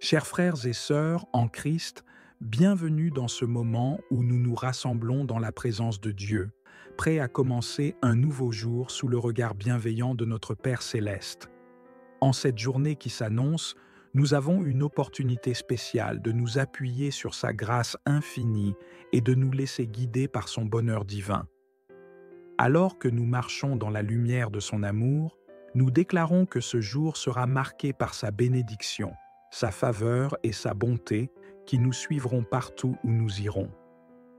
Chers frères et sœurs en Christ, bienvenue dans ce moment où nous nous rassemblons dans la présence de Dieu, prêts à commencer un nouveau jour sous le regard bienveillant de notre Père céleste. En cette journée qui s'annonce, nous avons une opportunité spéciale de nous appuyer sur sa grâce infinie et de nous laisser guider par son bonheur divin. Alors que nous marchons dans la lumière de son amour, nous déclarons que ce jour sera marqué par sa bénédiction, sa faveur et sa bonté qui nous suivront partout où nous irons.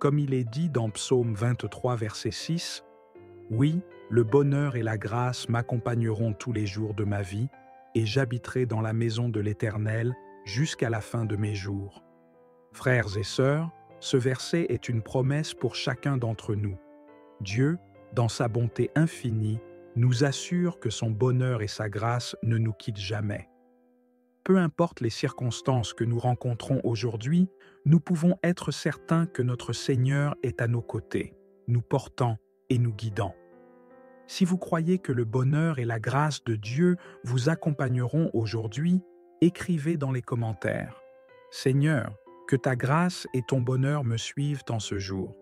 Comme il est dit dans Psaume 23, verset 6, « Oui, le bonheur et la grâce m'accompagneront tous les jours de ma vie, et j'habiterai dans la maison de l'Éternel jusqu'à la fin de mes jours. » Frères et sœurs, ce verset est une promesse pour chacun d'entre nous. Dieu, dans sa bonté infinie, nous assure que son bonheur et sa grâce ne nous quittent jamais. Peu importe les circonstances que nous rencontrons aujourd'hui, nous pouvons être certains que notre Seigneur est à nos côtés, nous portant et nous guidant. Si vous croyez que le bonheur et la grâce de Dieu vous accompagneront aujourd'hui, écrivez dans les commentaires. « Seigneur, que ta grâce et ton bonheur me suivent en ce jour. »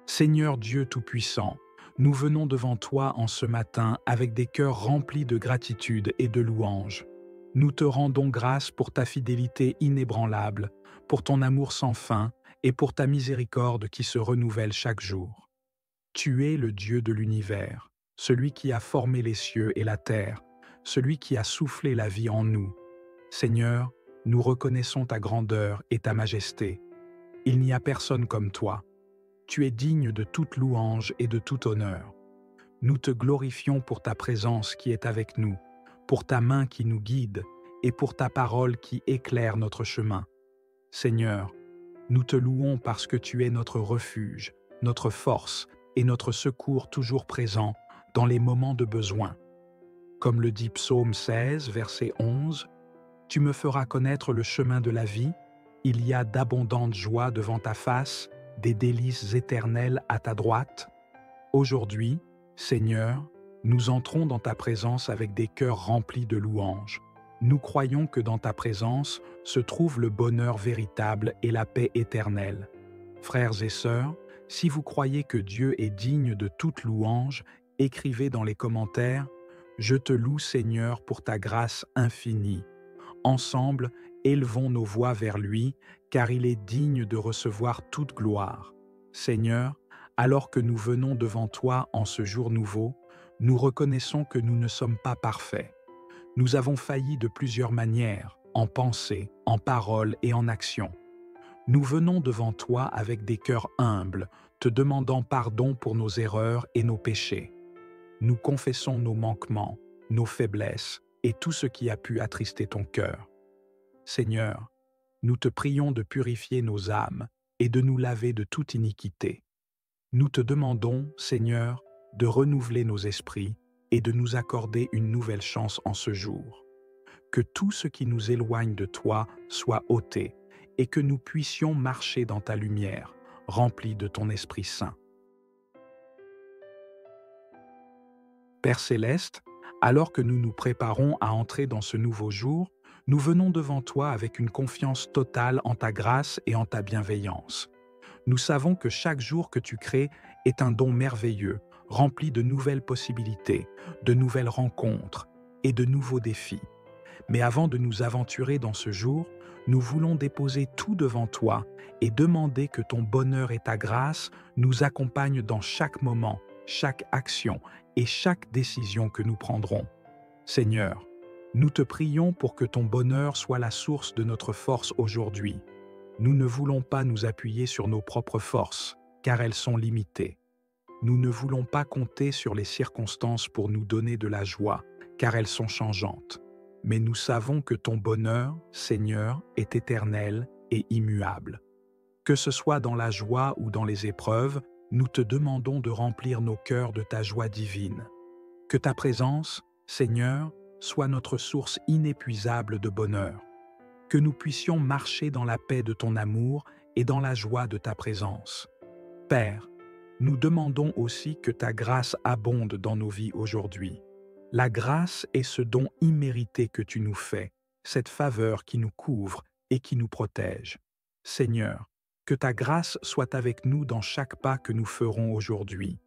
Seigneur Dieu Tout-Puissant, nous venons devant toi en ce matin avec des cœurs remplis de gratitude et de louange. Nous te rendons grâce pour ta fidélité inébranlable, pour ton amour sans fin et pour ta miséricorde qui se renouvelle chaque jour. Tu es le Dieu de l'univers, celui qui a formé les cieux et la terre, celui qui a soufflé la vie en nous. Seigneur, nous reconnaissons ta grandeur et ta majesté. Il n'y a personne comme toi. Tu es digne de toute louange et de tout honneur. Nous te glorifions pour ta présence qui est avec nous, pour ta main qui nous guide et pour ta parole qui éclaire notre chemin. Seigneur, nous te louons parce que tu es notre refuge, notre force et notre secours toujours présent dans les moments de besoin. Comme le dit Psaume 16, verset 11, « Tu me feras connaître le chemin de la vie, il y a d'abondantes joies devant ta face, des délices éternelles à ta droite. » Aujourd'hui, Seigneur, nous entrons dans ta présence avec des cœurs remplis de louanges. Nous croyons que dans ta présence se trouve le bonheur véritable et la paix éternelle. Frères et sœurs, si vous croyez que Dieu est digne de toute louange, écrivez dans les commentaires « Je te loue Seigneur pour ta grâce infinie. » Ensemble, élevons nos voix vers lui, car il est digne de recevoir toute gloire. Seigneur, alors que nous venons devant toi en ce jour nouveau, nous reconnaissons que nous ne sommes pas parfaits. Nous avons failli de plusieurs manières, en pensée, en parole et en action. Nous venons devant toi avec des cœurs humbles, te demandant pardon pour nos erreurs et nos péchés. Nous confessons nos manquements, nos faiblesses et tout ce qui a pu attrister ton cœur. Seigneur, nous te prions de purifier nos âmes et de nous laver de toute iniquité. Nous te demandons, Seigneur, de renouveler nos esprits et de nous accorder une nouvelle chance en ce jour. Que tout ce qui nous éloigne de toi soit ôté et que nous puissions marcher dans ta lumière, remplie de ton Esprit Saint. Père Céleste, alors que nous nous préparons à entrer dans ce nouveau jour, nous venons devant toi avec une confiance totale en ta grâce et en ta bienveillance. Nous savons que chaque jour que tu crées est un don merveilleux, rempli de nouvelles possibilités, de nouvelles rencontres et de nouveaux défis. Mais avant de nous aventurer dans ce jour, nous voulons déposer tout devant toi et demander que ton bonheur et ta grâce nous accompagnent dans chaque moment, chaque action et chaque décision que nous prendrons. Seigneur, nous te prions pour que ton bonheur soit la source de notre force aujourd'hui. Nous ne voulons pas nous appuyer sur nos propres forces, car elles sont limitées. Nous ne voulons pas compter sur les circonstances pour nous donner de la joie, car elles sont changeantes. Mais nous savons que ton bonheur, Seigneur, est éternel et immuable. Que ce soit dans la joie ou dans les épreuves, nous te demandons de remplir nos cœurs de ta joie divine. Que ta présence, Seigneur, soit notre source inépuisable de bonheur. Que nous puissions marcher dans la paix de ton amour et dans la joie de ta présence. Père, nous demandons aussi que ta grâce abonde dans nos vies aujourd'hui. La grâce est ce don immérité que tu nous fais, cette faveur qui nous couvre et qui nous protège. Seigneur, que ta grâce soit avec nous dans chaque pas que nous ferons aujourd'hui,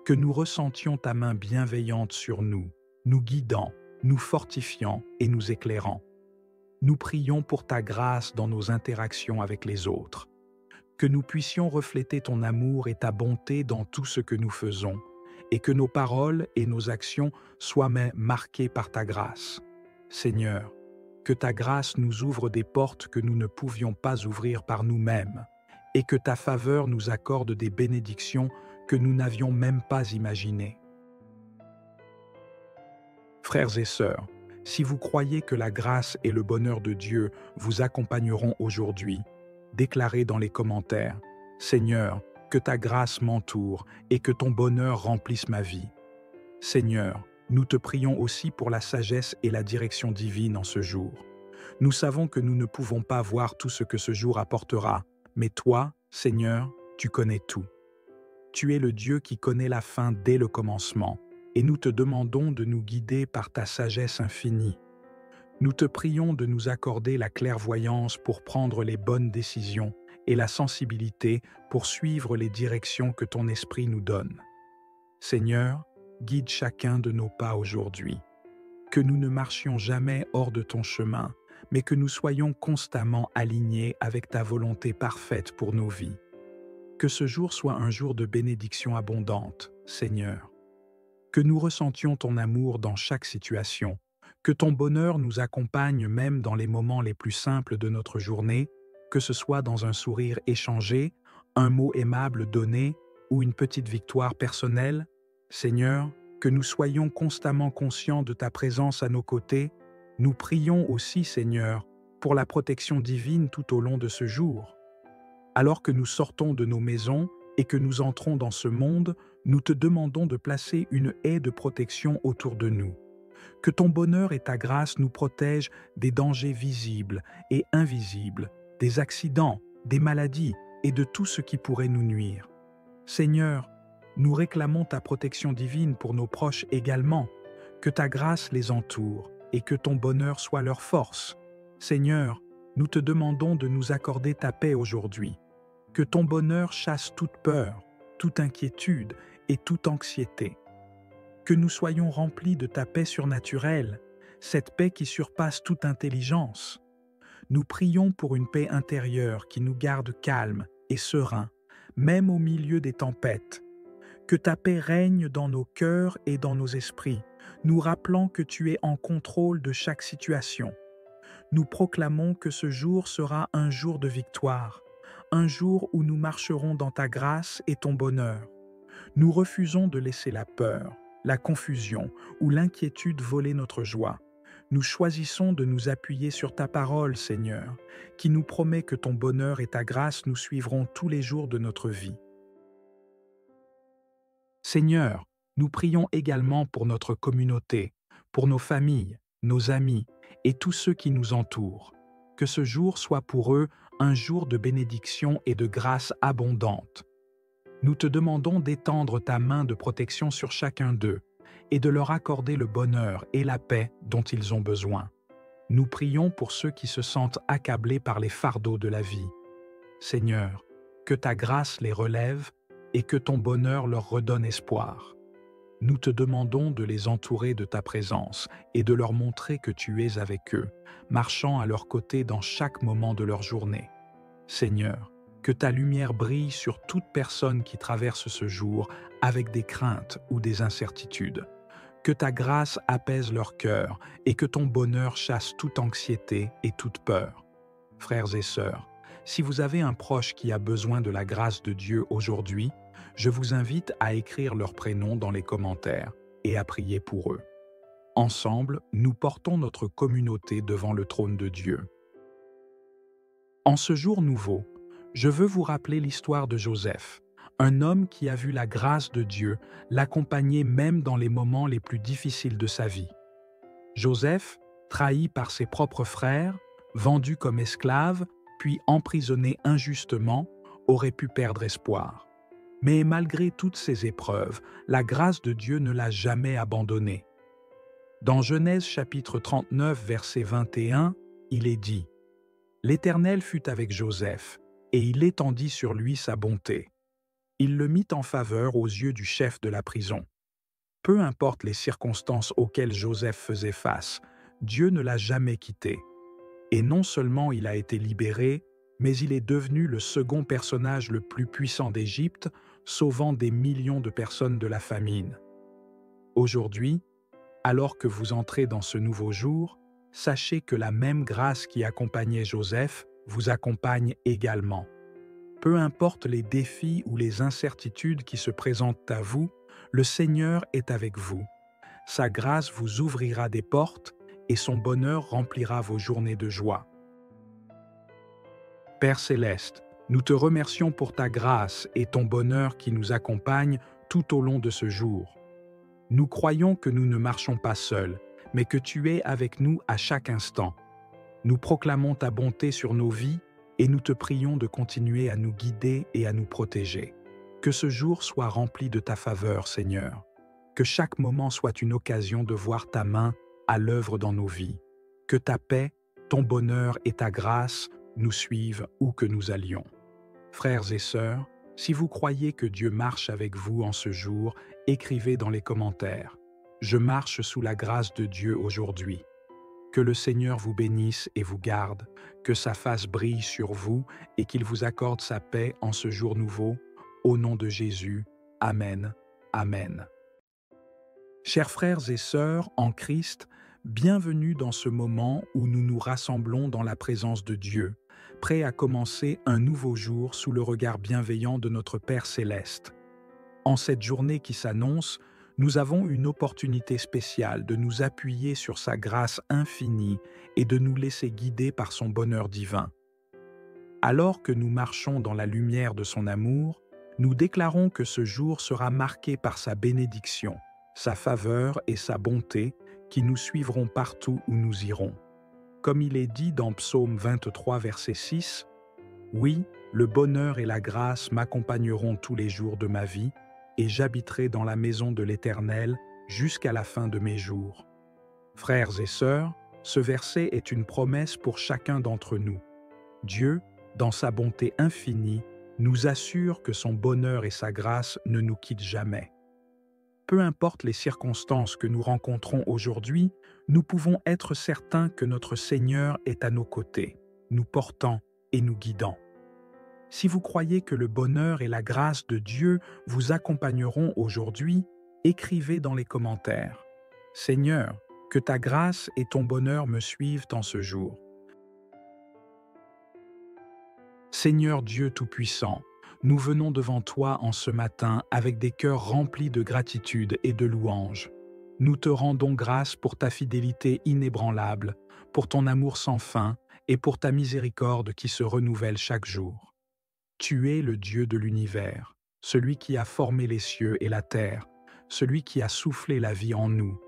que nous ressentions ta main bienveillante sur nous, nous guidant, nous fortifiant et nous éclairant. Nous prions pour ta grâce dans nos interactions avec les autres, que nous puissions refléter ton amour et ta bonté dans tout ce que nous faisons, et que nos paroles et nos actions soient marquées par ta grâce. Seigneur, que ta grâce nous ouvre des portes que nous ne pouvions pas ouvrir par nous-mêmes, et que ta faveur nous accorde des bénédictions que nous n'avions même pas imaginées. Frères et sœurs, si vous croyez que la grâce et le bonheur de Dieu vous accompagneront aujourd'hui, déclarez dans les commentaires « Seigneur, que ta grâce m'entoure et que ton bonheur remplisse ma vie. » Seigneur, nous te prions aussi pour la sagesse et la direction divine en ce jour. Nous savons que nous ne pouvons pas voir tout ce que ce jour apportera, mais toi, Seigneur, tu connais tout. Tu es le Dieu qui connaît la fin dès le commencement, et nous te demandons de nous guider par ta sagesse infinie. Nous te prions de nous accorder la clairvoyance pour prendre les bonnes décisions et la sensibilité pour suivre les directions que ton esprit nous donne. Seigneur, guide chacun de nos pas aujourd'hui. Que nous ne marchions jamais hors de ton chemin, mais que nous soyons constamment alignés avec ta volonté parfaite pour nos vies. Que ce jour soit un jour de bénédiction abondante, Seigneur. Que nous ressentions ton amour dans chaque situation, que ton bonheur nous accompagne même dans les moments les plus simples de notre journée, que ce soit dans un sourire échangé, un mot aimable donné ou une petite victoire personnelle. Seigneur, que nous soyons constamment conscients de ta présence à nos côtés. Nous prions aussi, Seigneur, pour la protection divine tout au long de ce jour. Alors que nous sortons de nos maisons et que nous entrons dans ce monde, nous te demandons de placer une haie de protection autour de nous. Que ton bonheur et ta grâce nous protègent des dangers visibles et invisibles, des accidents, des maladies et de tout ce qui pourrait nous nuire. Seigneur, nous réclamons ta protection divine pour nos proches également, que ta grâce les entoure et que ton bonheur soit leur force. Seigneur, nous te demandons de nous accorder ta paix aujourd'hui, que ton bonheur chasse toute peur, toute inquiétude et toute anxiété. Que nous soyons remplis de ta paix surnaturelle, cette paix qui surpasse toute intelligence. Nous prions pour une paix intérieure qui nous garde calmes et sereins, même au milieu des tempêtes. Que ta paix règne dans nos cœurs et dans nos esprits, nous rappelant que tu es en contrôle de chaque situation. Nous proclamons que ce jour sera un jour de victoire, un jour où nous marcherons dans ta grâce et ton bonheur. Nous refusons de laisser la peur, la confusion ou l'inquiétude voler notre joie. Nous choisissons de nous appuyer sur ta parole, Seigneur, qui nous promet que ton bonheur et ta grâce nous suivront tous les jours de notre vie. Seigneur, nous prions également pour notre communauté, pour nos familles, nos amis et tous ceux qui nous entourent. Que ce jour soit pour eux un jour de bénédiction et de grâce abondante. Nous te demandons d'étendre ta main de protection sur chacun d'eux et de leur accorder le bonheur et la paix dont ils ont besoin. Nous prions pour ceux qui se sentent accablés par les fardeaux de la vie. Seigneur, que ta grâce les relève et que ton bonheur leur redonne espoir. Nous te demandons de les entourer de ta présence et de leur montrer que tu es avec eux, marchant à leur côté dans chaque moment de leur journée. Seigneur, que ta lumière brille sur toute personne qui traverse ce jour avec des craintes ou des incertitudes. Que ta grâce apaise leur cœur et que ton bonheur chasse toute anxiété et toute peur. Frères et sœurs, si vous avez un proche qui a besoin de la grâce de Dieu aujourd'hui, je vous invite à écrire leur prénom dans les commentaires et à prier pour eux. Ensemble, nous portons notre communauté devant le trône de Dieu. En ce jour nouveau, je veux vous rappeler l'histoire de Joseph, un homme qui a vu la grâce de Dieu l'accompagner même dans les moments les plus difficiles de sa vie. Joseph, trahi par ses propres frères, vendu comme esclave, puis emprisonné injustement, aurait pu perdre espoir. Mais malgré toutes ces épreuves, la grâce de Dieu ne l'a jamais abandonné. Dans Genèse chapitre 39, verset 21, il est dit « L'Éternel fut avec Joseph, et il étendit sur lui sa bonté. Il le mit en faveur aux yeux du chef de la prison. » Peu importe les circonstances auxquelles Joseph faisait face, Dieu ne l'a jamais quitté. Et non seulement il a été libéré, mais il est devenu le second personnage le plus puissant d'Égypte, sauvant des millions de personnes de la famine. Aujourd'hui, alors que vous entrez dans ce nouveau jour, sachez que la même grâce qui accompagnait Joseph vous accompagne également. Peu importe les défis ou les incertitudes qui se présentent à vous, le Seigneur est avec vous. Sa grâce vous ouvrira des portes et son bonheur remplira vos journées de joie. Père Céleste, nous te remercions pour ta grâce et ton bonheur qui nous accompagnent tout au long de ce jour. Nous croyons que nous ne marchons pas seuls, mais que tu es avec nous à chaque instant. Nous proclamons ta bonté sur nos vies et nous te prions de continuer à nous guider et à nous protéger. Que ce jour soit rempli de ta faveur, Seigneur. Que chaque moment soit une occasion de voir ta main à l'œuvre dans nos vies. Que ta paix, ton bonheur et ta grâce nous suivent où que nous allions. Frères et sœurs, si vous croyez que Dieu marche avec vous en ce jour, écrivez dans les commentaires « Je marche sous la grâce de Dieu aujourd'hui ». Que le Seigneur vous bénisse et vous garde, que sa face brille sur vous et qu'il vous accorde sa paix en ce jour nouveau. Au nom de Jésus, Amen. Amen. Chers frères et sœurs en Christ, bienvenue dans ce moment où nous nous rassemblons dans la présence de Dieu, prêts à commencer un nouveau jour sous le regard bienveillant de notre Père Céleste. En cette journée qui s'annonce, nous avons une opportunité spéciale de nous appuyer sur sa grâce infinie et de nous laisser guider par son bonheur divin. Alors que nous marchons dans la lumière de son amour, nous déclarons que ce jour sera marqué par sa bénédiction, sa faveur et sa bonté qui nous suivront partout où nous irons. Comme il est dit dans Psaume 23, verset 6, « Oui, le bonheur et la grâce m'accompagneront tous les jours de ma vie, et j'habiterai dans la maison de l'Éternel jusqu'à la fin de mes jours. » Frères et sœurs, ce verset est une promesse pour chacun d'entre nous. Dieu, dans sa bonté infinie, nous assure que son bonheur et sa grâce ne nous quittent jamais. Peu importe les circonstances que nous rencontrons aujourd'hui, nous pouvons être certains que notre Seigneur est à nos côtés, nous portant et nous guidant. Si vous croyez que le bonheur et la grâce de Dieu vous accompagneront aujourd'hui, écrivez dans les commentaires « Seigneur, que ta grâce et ton bonheur me suivent en ce jour. » Seigneur Dieu Tout-Puissant, nous venons devant toi en ce matin avec des cœurs remplis de gratitude et de louange. Nous te rendons grâce pour ta fidélité inébranlable, pour ton amour sans fin et pour ta miséricorde qui se renouvelle chaque jour. Tu es le Dieu de l'univers, celui qui a formé les cieux et la terre, celui qui a soufflé la vie en nous.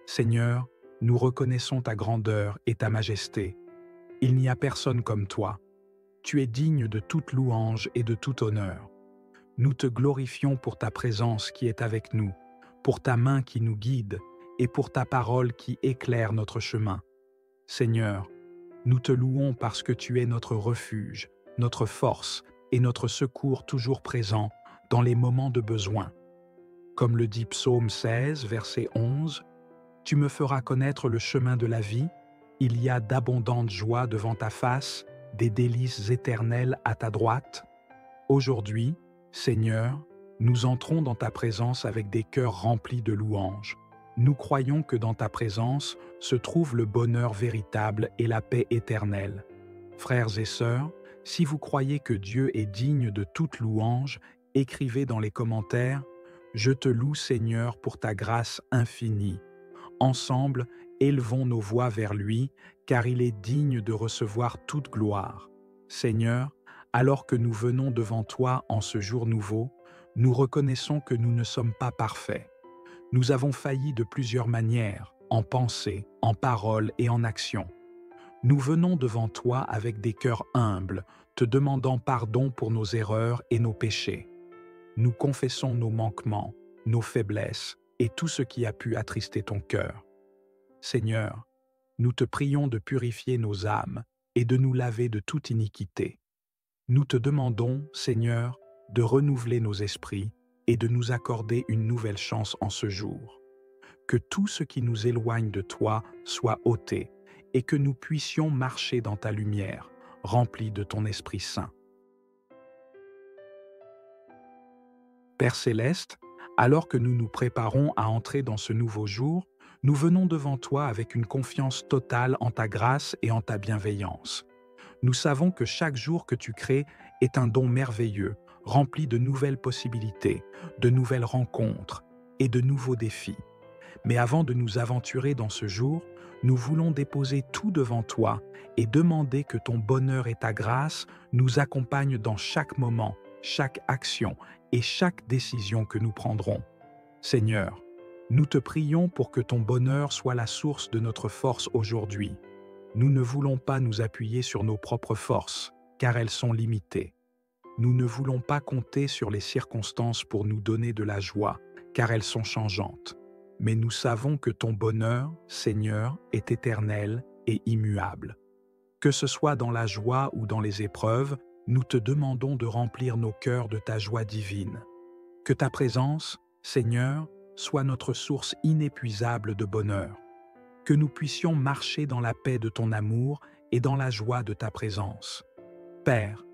Seigneur, nous reconnaissons ta grandeur et ta majesté. Il n'y a personne comme toi. Tu es digne de toute louange et de tout honneur. Nous te glorifions pour ta présence qui est avec nous, pour ta main qui nous guide et pour ta parole qui éclaire notre chemin. Seigneur, nous te louons parce que tu es notre refuge, notre force et notre secours toujours présent dans les moments de besoin. Comme le dit Psaume 16, verset 11, « Tu me feras connaître le chemin de la vie, il y a d'abondantes joies devant ta face, des délices éternelles à ta droite. » Aujourd'hui, Seigneur, nous entrons dans ta présence avec des cœurs remplis de louanges. Nous croyons que dans ta présence se trouve le bonheur véritable et la paix éternelle. Frères et sœurs, si vous croyez que Dieu est digne de toute louange, écrivez dans les commentaires « Je te loue Seigneur pour ta grâce infinie. » Ensemble, élevons nos voix vers lui, car il est digne de recevoir toute gloire. Seigneur, alors que nous venons devant toi en ce jour nouveau, nous reconnaissons que nous ne sommes pas parfaits. Nous avons failli de plusieurs manières, en pensée, en parole et en action. Nous venons devant toi avec des cœurs humbles, te demandant pardon pour nos erreurs et nos péchés. Nous confessons nos manquements, nos faiblesses et tout ce qui a pu attrister ton cœur. Seigneur, nous te prions de purifier nos âmes et de nous laver de toute iniquité. Nous te demandons, Seigneur, de renouveler nos esprits et de nous accorder une nouvelle chance en ce jour. Que tout ce qui nous éloigne de toi soit ôté et que nous puissions marcher dans ta lumière, remplie de ton Esprit Saint. Père céleste, alors que nous nous préparons à entrer dans ce nouveau jour, nous venons devant toi avec une confiance totale en ta grâce et en ta bienveillance. Nous savons que chaque jour que tu crées est un don merveilleux, rempli de nouvelles possibilités, de nouvelles rencontres et de nouveaux défis. Mais avant de nous aventurer dans ce jour, nous voulons déposer tout devant toi et demander que ton bonheur et ta grâce nous accompagnent dans chaque moment, chaque action et chaque décision que nous prendrons. Seigneur, nous te prions pour que ton bonheur soit la source de notre force aujourd'hui. Nous ne voulons pas nous appuyer sur nos propres forces, car elles sont limitées. Nous ne voulons pas compter sur les circonstances pour nous donner de la joie, car elles sont changeantes. Mais nous savons que ton bonheur, Seigneur, est éternel et immuable. Que ce soit dans la joie ou dans les épreuves, nous te demandons de remplir nos cœurs de ta joie divine. Que ta présence, Seigneur, soit notre source inépuisable de bonheur. Que nous puissions marcher dans la paix de ton amour et dans la joie de ta présence. Père,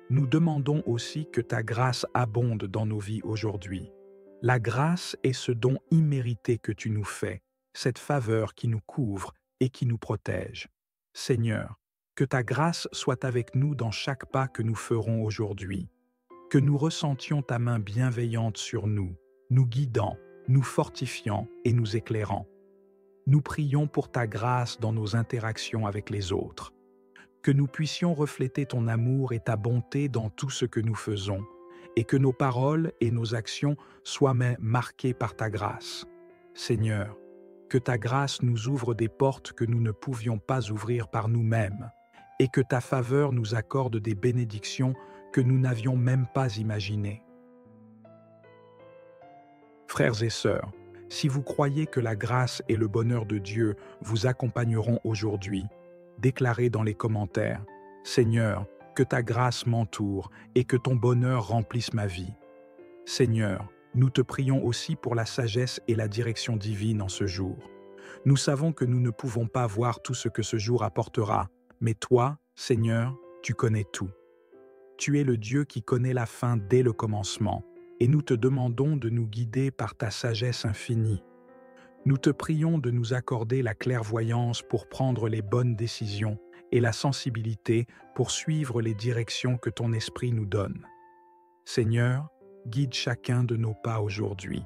nous demandons aussi que ta grâce abonde dans nos vies aujourd'hui. La grâce est ce don immérité que tu nous fais, cette faveur qui nous couvre et qui nous protège. Seigneur, que ta grâce soit avec nous dans chaque pas que nous ferons aujourd'hui. Que nous ressentions ta main bienveillante sur nous, nous guidant, nous fortifiant et nous éclairant. Nous prions pour ta grâce dans nos interactions avec les autres. Que nous puissions refléter ton amour et ta bonté dans tout ce que nous faisons, et que nos paroles et nos actions soient marquées par ta grâce. Seigneur, que ta grâce nous ouvre des portes que nous ne pouvions pas ouvrir par nous-mêmes, et que ta faveur nous accorde des bénédictions que nous n'avions même pas imaginées. Frères et sœurs, si vous croyez que la grâce et le bonheur de Dieu vous accompagneront aujourd'hui, déclarez dans les commentaires « Seigneur, que ta grâce m'entoure et que ton bonheur remplisse ma vie. » Seigneur, nous te prions aussi pour la sagesse et la direction divine en ce jour. Nous savons que nous ne pouvons pas voir tout ce que ce jour apportera, mais toi, Seigneur, tu connais tout. Tu es le Dieu qui connaît la fin dès le commencement, et nous te demandons de nous guider par ta sagesse infinie. Nous te prions de nous accorder la clairvoyance pour prendre les bonnes décisions et la sensibilité pour suivre les directions que ton esprit nous donne. Seigneur, guide chacun de nos pas aujourd'hui.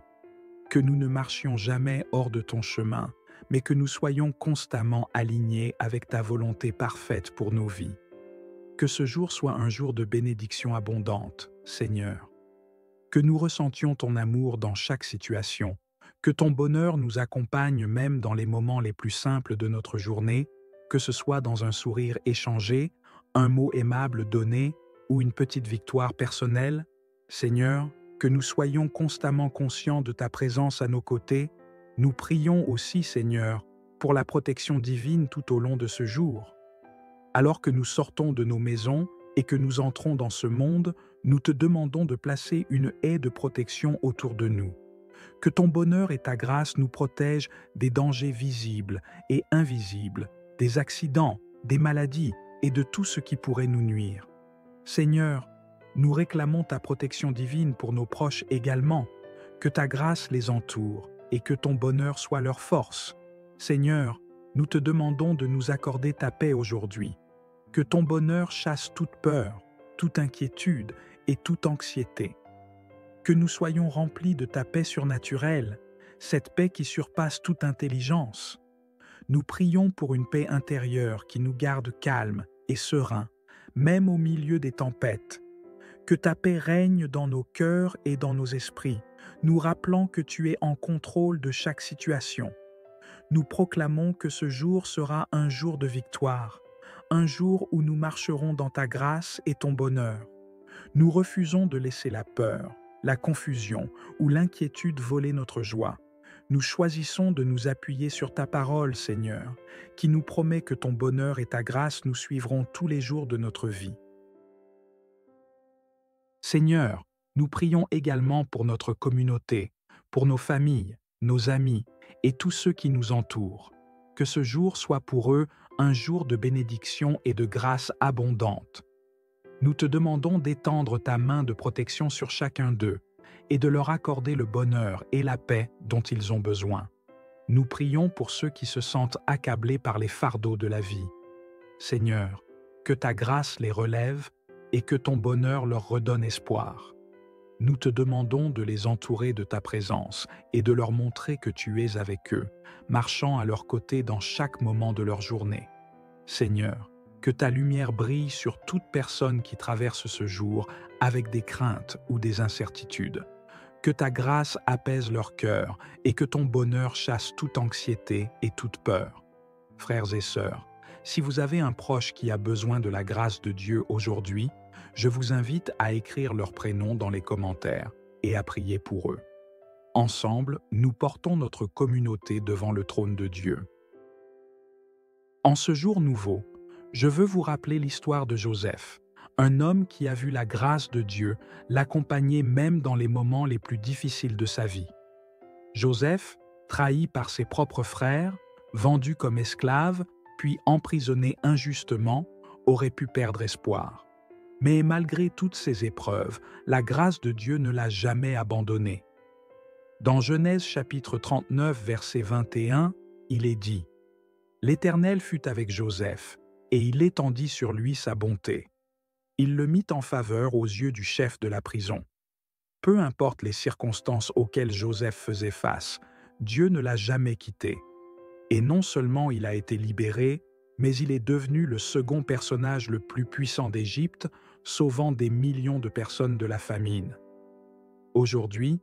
Que nous ne marchions jamais hors de ton chemin, mais que nous soyons constamment alignés avec ta volonté parfaite pour nos vies. Que ce jour soit un jour de bénédiction abondante, Seigneur. Que nous ressentions ton amour dans chaque situation, que ton bonheur nous accompagne même dans les moments les plus simples de notre journée, que ce soit dans un sourire échangé, un mot aimable donné ou une petite victoire personnelle. Seigneur, que nous soyons constamment conscients de ta présence à nos côtés. Nous prions aussi, Seigneur, pour la protection divine tout au long de ce jour. Alors que nous sortons de nos maisons et que nous entrons dans ce monde, nous te demandons de placer une haie de protection autour de nous. Que ton bonheur et ta grâce nous protègent des dangers visibles et invisibles, des accidents, des maladies et de tout ce qui pourrait nous nuire. Seigneur, nous réclamons ta protection divine pour nos proches également, que ta grâce les entoure et que ton bonheur soit leur force. Seigneur, nous te demandons de nous accorder ta paix aujourd'hui, que ton bonheur chasse toute peur, toute inquiétude et toute anxiété. Que nous soyons remplis de ta paix surnaturelle, cette paix qui surpasse toute intelligence. Nous prions pour une paix intérieure qui nous garde calmes et sereins, même au milieu des tempêtes. Que ta paix règne dans nos cœurs et dans nos esprits, nous rappelant que tu es en contrôle de chaque situation. Nous proclamons que ce jour sera un jour de victoire, un jour où nous marcherons dans ta grâce et ton bonheur. Nous refusons de laisser la peur, la confusion ou l'inquiétude voler notre joie. Nous choisissons de nous appuyer sur ta parole, Seigneur, qui nous promet que ton bonheur et ta grâce nous suivront tous les jours de notre vie. Seigneur, nous prions également pour notre communauté, pour nos familles, nos amis et tous ceux qui nous entourent. Que ce jour soit pour eux un jour de bénédiction et de grâce abondante. Nous te demandons d'étendre ta main de protection sur chacun d'eux et de leur accorder le bonheur et la paix dont ils ont besoin. Nous prions pour ceux qui se sentent accablés par les fardeaux de la vie. Seigneur, que ta grâce les relève et que ton bonheur leur redonne espoir. Nous te demandons de les entourer de ta présence et de leur montrer que tu es avec eux, marchant à leur côté dans chaque moment de leur journée. Seigneur, que ta lumière brille sur toute personne qui traverse ce jour avec des craintes ou des incertitudes. Que ta grâce apaise leur cœur et que ton bonheur chasse toute anxiété et toute peur. Frères et sœurs, si vous avez un proche qui a besoin de la grâce de Dieu aujourd'hui, je vous invite à écrire leur prénom dans les commentaires et à prier pour eux. Ensemble, nous portons notre communauté devant le trône de Dieu. En ce jour nouveau, je veux vous rappeler l'histoire de Joseph, un homme qui a vu la grâce de Dieu l'accompagner même dans les moments les plus difficiles de sa vie. Joseph, trahi par ses propres frères, vendu comme esclave, puis emprisonné injustement, aurait pu perdre espoir. Mais malgré toutes ces épreuves, la grâce de Dieu ne l'a jamais abandonné. Dans Genèse chapitre 39, verset 21, il est dit « L'Éternel fut avec Joseph, et il étendit sur lui sa bonté. Il le mit en faveur aux yeux du chef de la prison. » Peu importe les circonstances auxquelles Joseph faisait face, Dieu ne l'a jamais quitté. Et non seulement il a été libéré, mais il est devenu le second personnage le plus puissant d'Égypte, sauvant des millions de personnes de la famine. Aujourd'hui,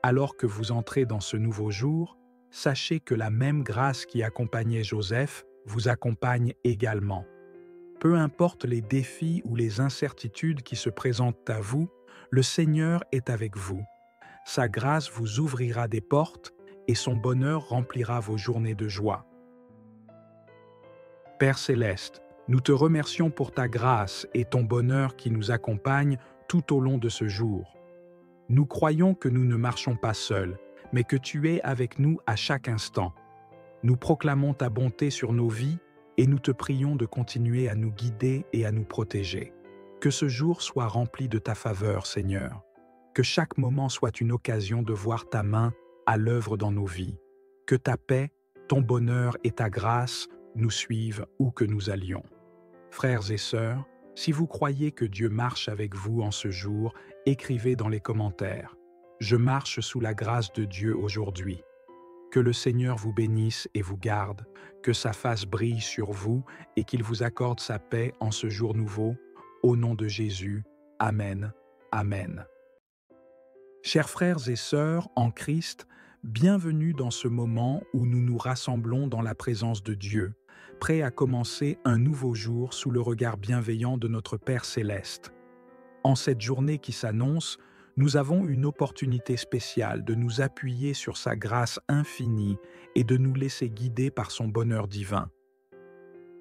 alors que vous entrez dans ce nouveau jour, sachez que la même grâce qui accompagnait Joseph vous accompagne également. Peu importe les défis ou les incertitudes qui se présentent à vous, le Seigneur est avec vous. Sa grâce vous ouvrira des portes et son bonheur remplira vos journées de joie. Père céleste, nous te remercions pour ta grâce et ton bonheur qui nous accompagnent tout au long de ce jour. Nous croyons que nous ne marchons pas seuls, mais que tu es avec nous à chaque instant. Nous proclamons ta bonté sur nos vies et nous te prions de continuer à nous guider et à nous protéger. Que ce jour soit rempli de ta faveur, Seigneur. Que chaque moment soit une occasion de voir ta main à l'œuvre dans nos vies. Que ta paix, ton bonheur et ta grâce nous suivent où que nous allions. Frères et sœurs, si vous croyez que Dieu marche avec vous en ce jour, écrivez dans les commentaires « Je marche sous la grâce de Dieu aujourd'hui ». Que le Seigneur vous bénisse et vous garde, que sa face brille sur vous et qu'il vous accorde sa paix en ce jour nouveau. Au nom de Jésus, Amen. Amen. Chers frères et sœurs en Christ, bienvenue dans ce moment où nous nous rassemblons dans la présence de Dieu, prêts à commencer un nouveau jour sous le regard bienveillant de notre Père céleste. En cette journée qui s'annonce, nous avons une opportunité spéciale de nous appuyer sur sa grâce infinie et de nous laisser guider par son bonheur divin.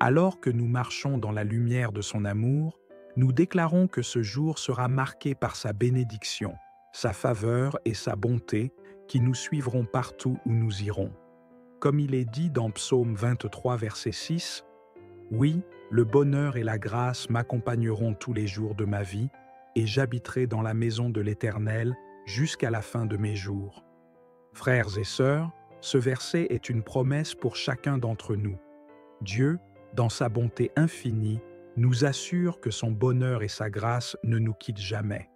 Alors que nous marchons dans la lumière de son amour, nous déclarons que ce jour sera marqué par sa bénédiction, sa faveur et sa bonté qui nous suivront partout où nous irons. Comme il est dit dans Psaume 23, verset 6, « Oui, le bonheur et la grâce m'accompagneront tous les jours de ma vie, et j'habiterai dans la maison de l'Éternel jusqu'à la fin de mes jours. » Frères et sœurs, ce verset est une promesse pour chacun d'entre nous. Dieu, dans sa bonté infinie, nous assure que son bonheur et sa grâce ne nous quittent jamais.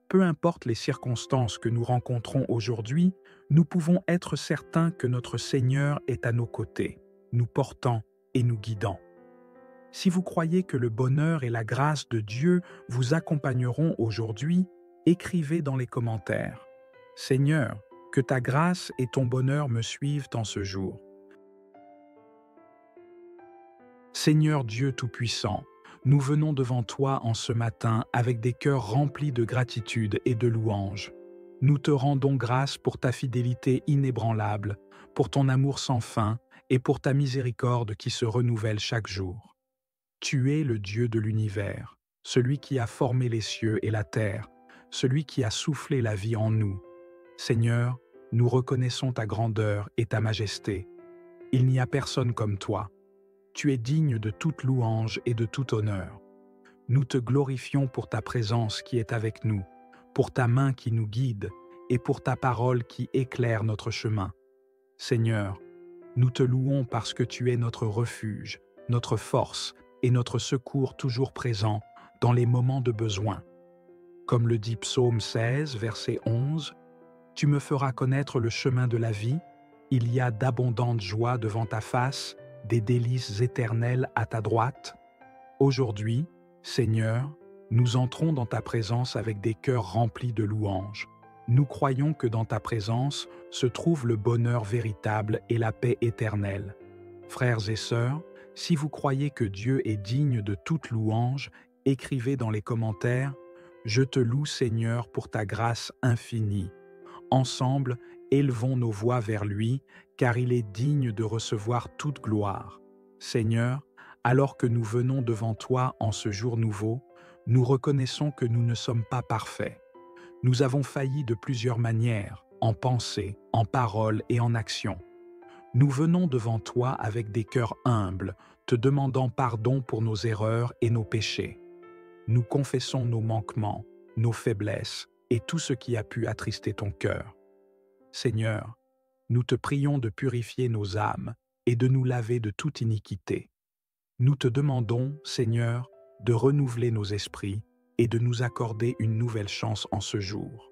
Peu importe les circonstances que nous rencontrons aujourd'hui, nous pouvons être certains que notre Seigneur est à nos côtés, nous portant et nous guidant. Si vous croyez que le bonheur et la grâce de Dieu vous accompagneront aujourd'hui, écrivez dans les commentaires « Seigneur, que ta grâce et ton bonheur me suivent en ce jour. » Seigneur Dieu Tout-Puissant, nous venons devant toi en ce matin avec des cœurs remplis de gratitude et de louange. Nous te rendons grâce pour ta fidélité inébranlable, pour ton amour sans fin et pour ta miséricorde qui se renouvelle chaque jour. Tu es le Dieu de l'univers, celui qui a formé les cieux et la terre, celui qui a soufflé la vie en nous. Seigneur, nous reconnaissons ta grandeur et ta majesté. Il n'y a personne comme toi. Tu es digne de toute louange et de tout honneur. Nous te glorifions pour ta présence qui est avec nous, pour ta main qui nous guide et pour ta parole qui éclaire notre chemin. Seigneur, nous te louons parce que tu es notre refuge, notre force et notre secours toujours présent dans les moments de besoin. Comme le dit Psaume 16, verset 11, « Tu me feras connaître le chemin de la vie, il y a d'abondantes joies devant ta face, des délices éternelles à ta droite. » Aujourd'hui, Seigneur, nous entrons dans ta présence avec des cœurs remplis de louanges. Nous croyons que dans ta présence se trouve le bonheur véritable et la paix éternelle. Frères et sœurs, si vous croyez que Dieu est digne de toute louange, écrivez dans les commentaires « Je te loue Seigneur pour ta grâce infinie ». Ensemble, élevons nos voix vers lui, car il est digne de recevoir toute gloire. Seigneur, alors que nous venons devant toi en ce jour nouveau, nous reconnaissons que nous ne sommes pas parfaits. Nous avons failli de plusieurs manières, en pensée, en parole et en action. Nous venons devant toi avec des cœurs humbles, te demandant pardon pour nos erreurs et nos péchés. Nous confessons nos manquements, nos faiblesses et tout ce qui a pu attrister ton cœur. Seigneur, nous te prions de purifier nos âmes et de nous laver de toute iniquité. Nous te demandons, Seigneur, de renouveler nos esprits et de nous accorder une nouvelle chance en ce jour.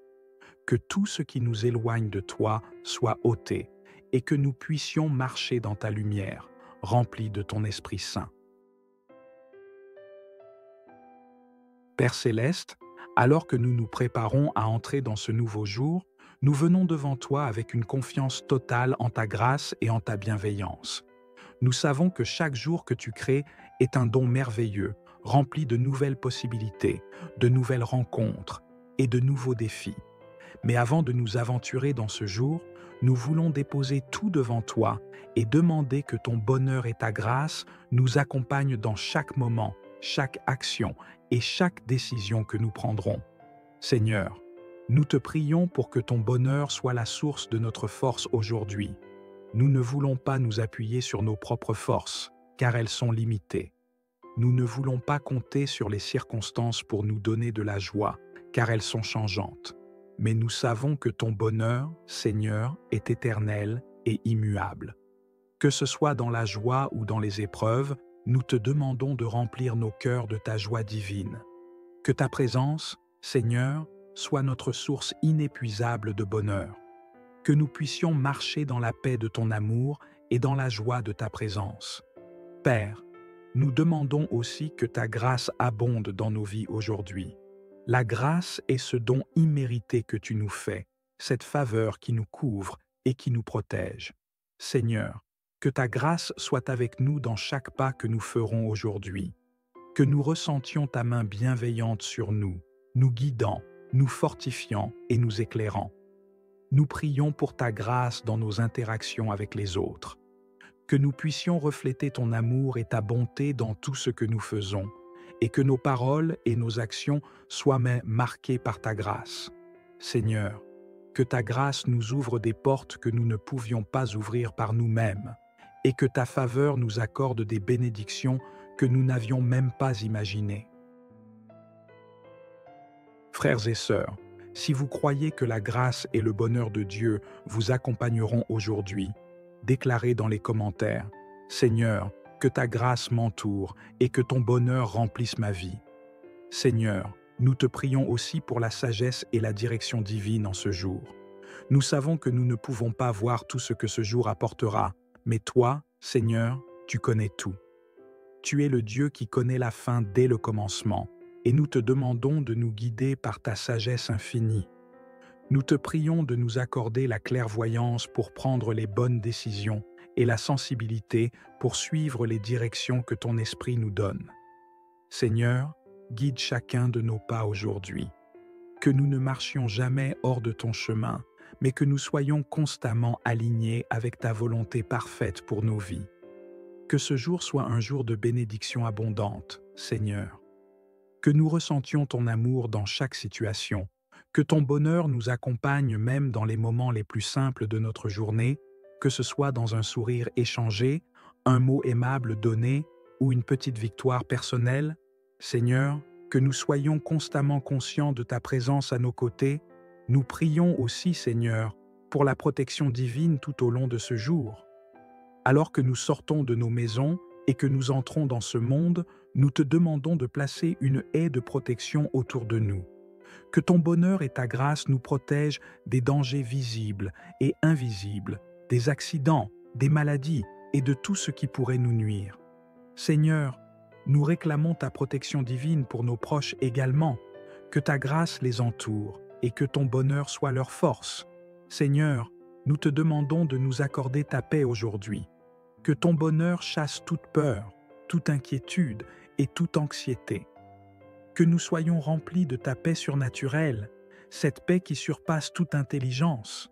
Que tout ce qui nous éloigne de toi soit ôté et que nous puissions marcher dans ta lumière, remplie de ton Esprit Saint. Père Céleste, alors que nous nous préparons à entrer dans ce nouveau jour, nous venons devant toi avec une confiance totale en ta grâce et en ta bienveillance. Nous savons que chaque jour que tu crées est un don merveilleux, rempli de nouvelles possibilités, de nouvelles rencontres et de nouveaux défis. Mais avant de nous aventurer dans ce jour, nous voulons déposer tout devant toi et demander que ton bonheur et ta grâce nous accompagnent dans chaque moment, chaque action et chaque décision que nous prendrons. Seigneur, nous te prions pour que ton bonheur soit la source de notre force aujourd'hui. Nous ne voulons pas nous appuyer sur nos propres forces, car elles sont limitées. Nous ne voulons pas compter sur les circonstances pour nous donner de la joie, car elles sont changeantes. Mais nous savons que ton bonheur, Seigneur, est éternel et immuable. Que ce soit dans la joie ou dans les épreuves, nous te demandons de remplir nos cœurs de ta joie divine. Que ta présence, Seigneur, soit notre source inépuisable de bonheur. Que nous puissions marcher dans la paix de ton amour et dans la joie de ta présence. Père, nous demandons aussi que ta grâce abonde dans nos vies aujourd'hui. La grâce est ce don immérité que tu nous fais, cette faveur qui nous couvre et qui nous protège. Seigneur, que ta grâce soit avec nous dans chaque pas que nous ferons aujourd'hui. Que nous ressentions ta main bienveillante sur nous, nous guidant, nous fortifiant et nous éclairant. Nous prions pour ta grâce dans nos interactions avec les autres. Que nous puissions refléter ton amour et ta bonté dans tout ce que nous faisons, et que nos paroles et nos actions soient marquées par ta grâce. Seigneur, que ta grâce nous ouvre des portes que nous ne pouvions pas ouvrir par nous-mêmes, et que ta faveur nous accorde des bénédictions que nous n'avions même pas imaginées. Frères et sœurs, si vous croyez que la grâce et le bonheur de Dieu vous accompagneront aujourd'hui, déclarez dans les commentaires « Seigneur, que ta grâce m'entoure et que ton bonheur remplisse ma vie. » Seigneur, nous te prions aussi pour la sagesse et la direction divine en ce jour. Nous savons que nous ne pouvons pas voir tout ce que ce jour apportera, mais toi, Seigneur, tu connais tout. Tu es le Dieu qui connaît la fin dès le commencement, et nous te demandons de nous guider par ta sagesse infinie. Nous te prions de nous accorder la clairvoyance pour prendre les bonnes décisions et la sensibilité pour suivre les directions que ton esprit nous donne. Seigneur, guide chacun de nos pas aujourd'hui. que nous ne marchions jamais hors de ton chemin, mais que nous soyons constamment alignés avec ta volonté parfaite pour nos vies. Que ce jour soit un jour de bénédiction abondante, Seigneur. Que nous ressentions ton amour dans chaque situation, que ton bonheur nous accompagne même dans les moments les plus simples de notre journée, que ce soit dans un sourire échangé, un mot aimable donné ou une petite victoire personnelle. Seigneur, que nous soyons constamment conscients de ta présence à nos côtés. Nous prions aussi, Seigneur, pour la protection divine tout au long de ce jour. Alors que nous sortons de nos maisons et que nous entrons dans ce monde, nous te demandons de placer une haie de protection autour de nous. Que ton bonheur et ta grâce nous protègent des dangers visibles et invisibles, des accidents, des maladies et de tout ce qui pourrait nous nuire. Seigneur, nous réclamons ta protection divine pour nos proches également, que ta grâce les entoure et que ton bonheur soit leur force. Seigneur, nous te demandons de nous accorder ta paix aujourd'hui, que ton bonheur chasse toute peur, toute inquiétude et toute anxiété. Que nous soyons remplis de ta paix surnaturelle, cette paix qui surpasse toute intelligence.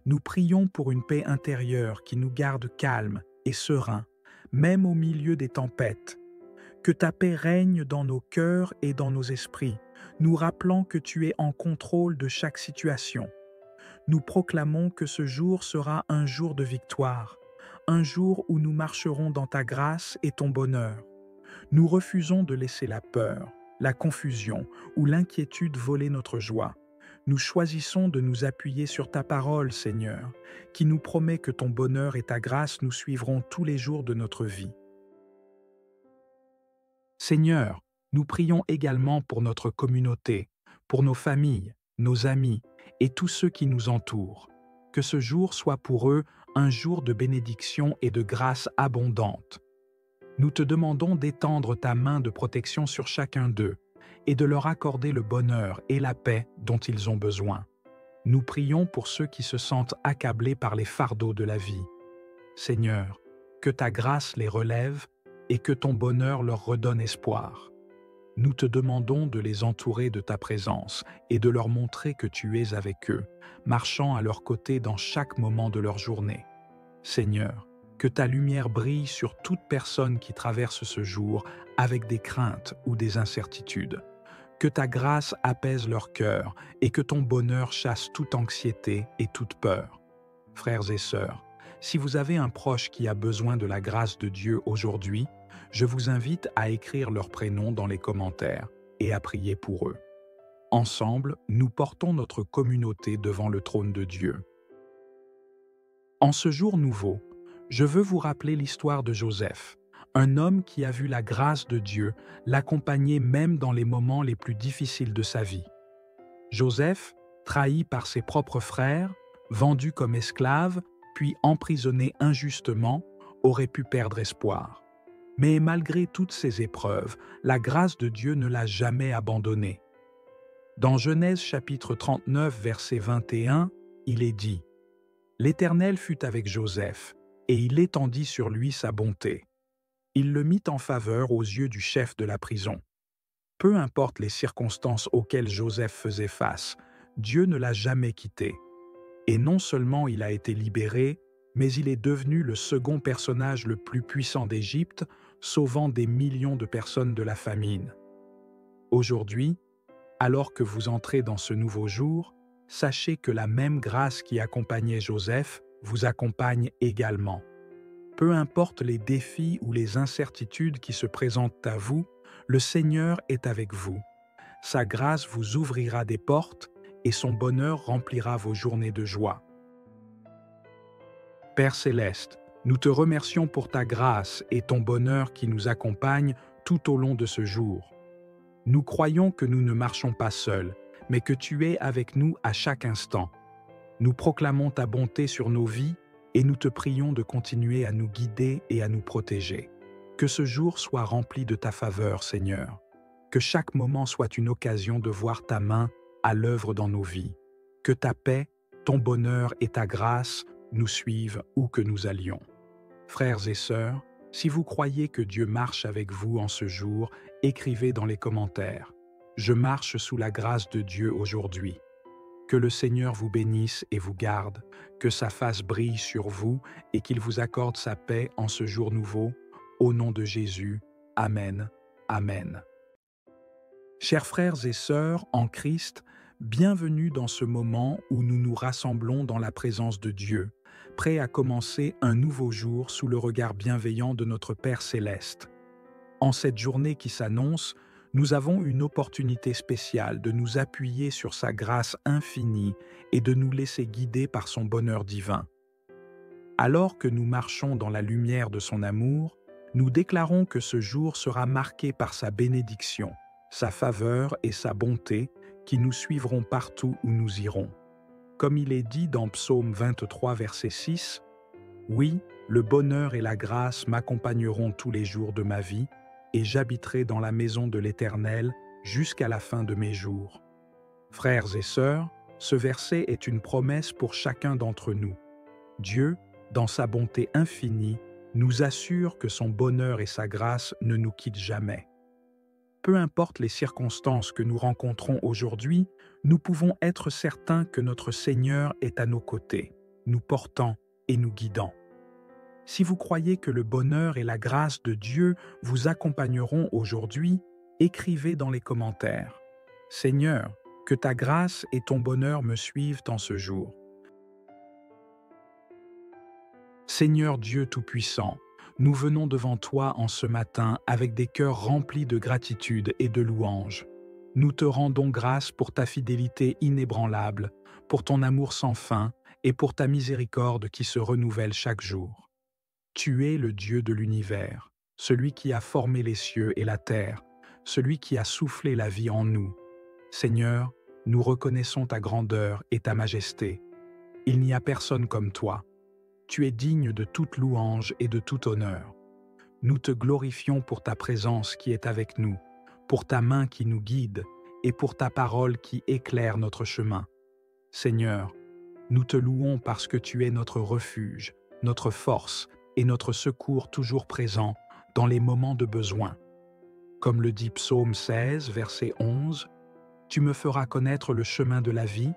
Nous prions pour une paix intérieure qui nous garde calmes et sereins, même au milieu des tempêtes. Que ta paix règne dans nos cœurs et dans nos esprits, nous rappelant que tu es en contrôle de chaque situation. Nous proclamons que ce jour sera un jour de victoire, un jour où nous marcherons dans ta grâce et ton bonheur. Nous refusons de laisser la peur, la confusion ou l'inquiétude voler notre joie. Nous choisissons de nous appuyer sur ta parole, Seigneur, qui nous promet que ton bonheur et ta grâce nous suivront tous les jours de notre vie. Seigneur, nous prions également pour notre communauté, pour nos familles, nos amis et tous ceux qui nous entourent. Que ce jour soit pour eux un jour de bénédiction et de grâce abondante. Nous te demandons d'étendre ta main de protection sur chacun d'eux et de leur accorder le bonheur et la paix dont ils ont besoin. Nous prions pour ceux qui se sentent accablés par les fardeaux de la vie. Seigneur, que ta grâce les relève et que ton bonheur leur redonne espoir. Nous te demandons de les entourer de ta présence et de leur montrer que tu es avec eux, marchant à leur côté dans chaque moment de leur journée. Seigneur, que ta lumière brille sur toute personne qui traverse ce jour avec des craintes ou des incertitudes. Que ta grâce apaise leur cœur et que ton bonheur chasse toute anxiété et toute peur. Frères et sœurs, si vous avez un proche qui a besoin de la grâce de Dieu aujourd'hui, je vous invite à écrire leur prénom dans les commentaires et à prier pour eux. Ensemble, nous portons notre communauté devant le trône de Dieu. En ce jour nouveau, je veux vous rappeler l'histoire de Joseph, un homme qui a vu la grâce de Dieu l'accompagner même dans les moments les plus difficiles de sa vie. Joseph, trahi par ses propres frères, vendu comme esclave, puis emprisonné injustement, aurait pu perdre espoir. Mais malgré toutes ces épreuves, la grâce de Dieu ne l'a jamais abandonné. Dans Genèse chapitre 39, verset 21, il est dit « L'Éternel fut avec Joseph, et il étendit sur lui sa bonté. Il le mit en faveur aux yeux du chef de la prison. » Peu importe les circonstances auxquelles Joseph faisait face, Dieu ne l'a jamais quitté. Et non seulement il a été libéré, mais il est devenu le second personnage le plus puissant d'Égypte, sauvant des millions de personnes de la famine. Aujourd'hui, alors que vous entrez dans ce nouveau jour, sachez que la même grâce qui accompagnait Joseph vous accompagne également. Peu importe les défis ou les incertitudes qui se présentent à vous, le Seigneur est avec vous. Sa grâce vous ouvrira des portes et son bonheur remplira vos journées de joie. Père céleste, nous te remercions pour ta grâce et ton bonheur qui nous accompagnent tout au long de ce jour. Nous croyons que nous ne marchons pas seuls, mais que tu es avec nous à chaque instant. Nous proclamons ta bonté sur nos vies et nous te prions de continuer à nous guider et à nous protéger. Que ce jour soit rempli de ta faveur, Seigneur. Que chaque moment soit une occasion de voir ta main à l'œuvre dans nos vies. Que ta paix, ton bonheur et ta grâce nous suivent où que nous allions. Frères et sœurs, si vous croyez que Dieu marche avec vous en ce jour, écrivez dans les commentaires. Je marche sous la grâce de Dieu aujourd'hui. Que le Seigneur vous bénisse et vous garde, que sa face brille sur vous et qu'il vous accorde sa paix en ce jour nouveau. Au nom de Jésus. Amen. Amen. Chers frères et sœurs en Christ, bienvenue dans ce moment où nous nous rassemblons dans la présence de Dieu, prêts à commencer un nouveau jour sous le regard bienveillant de notre Père céleste. En cette journée qui s'annonce, nous avons une opportunité spéciale de nous appuyer sur sa grâce infinie et de nous laisser guider par son bonheur divin. Alors que nous marchons dans la lumière de son amour, nous déclarons que ce jour sera marqué par sa bénédiction, sa faveur et sa bonté qui nous suivront partout où nous irons. Comme il est dit dans Psaume 23, verset 6, « Oui, le bonheur et la grâce m'accompagneront tous les jours de ma vie, et j'habiterai dans la maison de l'Éternel jusqu'à la fin de mes jours. » Frères et sœurs, ce verset est une promesse pour chacun d'entre nous. Dieu, dans sa bonté infinie, nous assure que son bonheur et sa grâce ne nous quittent jamais. Peu importe les circonstances que nous rencontrons aujourd'hui, nous pouvons être certains que notre Seigneur est à nos côtés, nous portant et nous guidant. Si vous croyez que le bonheur et la grâce de Dieu vous accompagneront aujourd'hui, écrivez dans les commentaires. « Seigneur, que ta grâce et ton bonheur me suivent en ce jour. » Seigneur Dieu Tout-Puissant, nous venons devant toi en ce matin avec des cœurs remplis de gratitude et de louange. Nous te rendons grâce pour ta fidélité inébranlable, pour ton amour sans fin et pour ta miséricorde qui se renouvelle chaque jour. Tu es le Dieu de l'univers, celui qui a formé les cieux et la terre, celui qui a soufflé la vie en nous. Seigneur, nous reconnaissons ta grandeur et ta majesté. Il n'y a personne comme toi. Tu es digne de toute louange et de tout honneur. Nous te glorifions pour ta présence qui est avec nous, pour ta main qui nous guide et pour ta parole qui éclaire notre chemin. Seigneur, nous te louons parce que tu es notre refuge, notre force et notre secours toujours présent dans les moments de besoin. Comme le dit Psaume 16, verset 11, « Tu me feras connaître le chemin de la vie,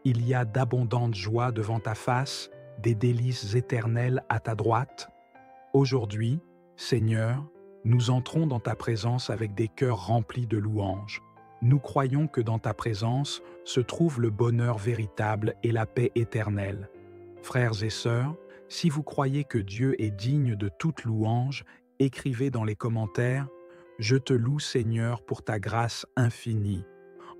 il y a d'abondantes joies devant ta face, des délices éternelles à ta droite. » Aujourd'hui, Seigneur, nous entrons dans ta présence avec des cœurs remplis de louanges. Nous croyons que dans ta présence se trouve le bonheur véritable et la paix éternelle. Frères et sœurs, si vous croyez que Dieu est digne de toute louange, écrivez dans les commentaires « Je te loue Seigneur pour ta grâce infinie. »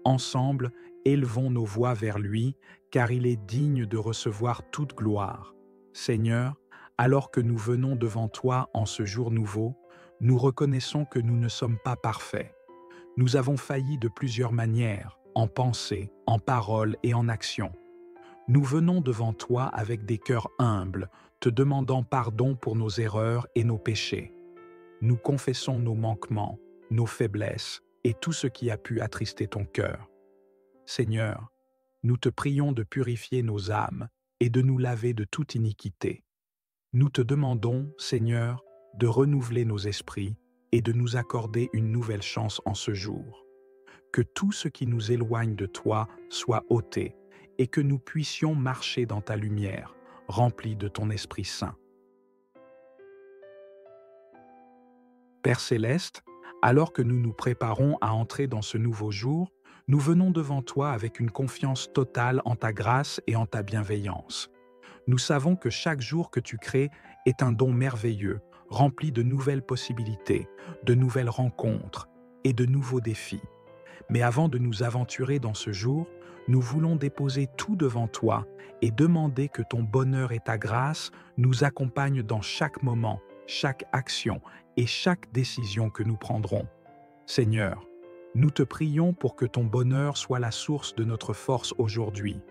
Ensemble, élevons nos voix vers lui, car il est digne de recevoir toute gloire. Seigneur, alors que nous venons devant toi en ce jour nouveau, nous reconnaissons que nous ne sommes pas parfaits. Nous avons failli de plusieurs manières, en pensée, en parole et en action. Nous venons devant toi avec des cœurs humbles, te demandant pardon pour nos erreurs et nos péchés. Nous confessons nos manquements, nos faiblesses et tout ce qui a pu attrister ton cœur. Seigneur, nous te prions de purifier nos âmes et de nous laver de toute iniquité. Nous te demandons, Seigneur, de renouveler nos esprits et de nous accorder une nouvelle chance en ce jour. Que tout ce qui nous éloigne de toi soit ôté et que nous puissions marcher dans ta lumière, remplie de ton Esprit Saint. Père Céleste, alors que nous nous préparons à entrer dans ce nouveau jour, nous venons devant toi avec une confiance totale en ta grâce et en ta bienveillance. Nous savons que chaque jour que tu crées est un don merveilleux, rempli de nouvelles possibilités, de nouvelles rencontres et de nouveaux défis. Mais avant de nous aventurer dans ce jour, nous voulons déposer tout devant toi et demander que ton bonheur et ta grâce nous accompagnent dans chaque moment, chaque action et chaque décision que nous prendrons. Seigneur, nous te prions pour que ton bonheur soit la source de notre force aujourd'hui.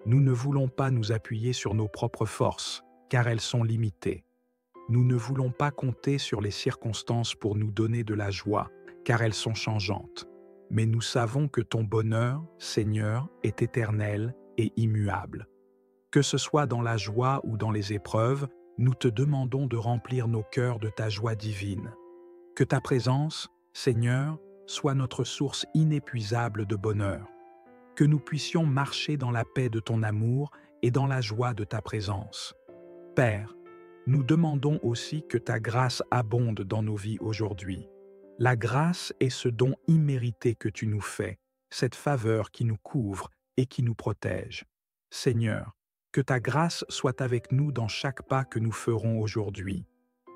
Nous ne voulons pas nous appuyer sur nos propres forces, car elles sont limitées. Nous ne voulons pas compter sur les circonstances pour nous donner de la joie, car elles sont changeantes. Mais nous savons que ton bonheur, Seigneur, est éternel et immuable. Que ce soit dans la joie ou dans les épreuves, nous te demandons de remplir nos cœurs de ta joie divine. Que ta présence, Seigneur, soit notre source inépuisable de bonheur. Que nous puissions marcher dans la paix de ton amour et dans la joie de ta présence. Père, nous demandons aussi que ta grâce abonde dans nos vies aujourd'hui. La grâce est ce don immérité que tu nous fais, cette faveur qui nous couvre et qui nous protège. Seigneur, que ta grâce soit avec nous dans chaque pas que nous ferons aujourd'hui.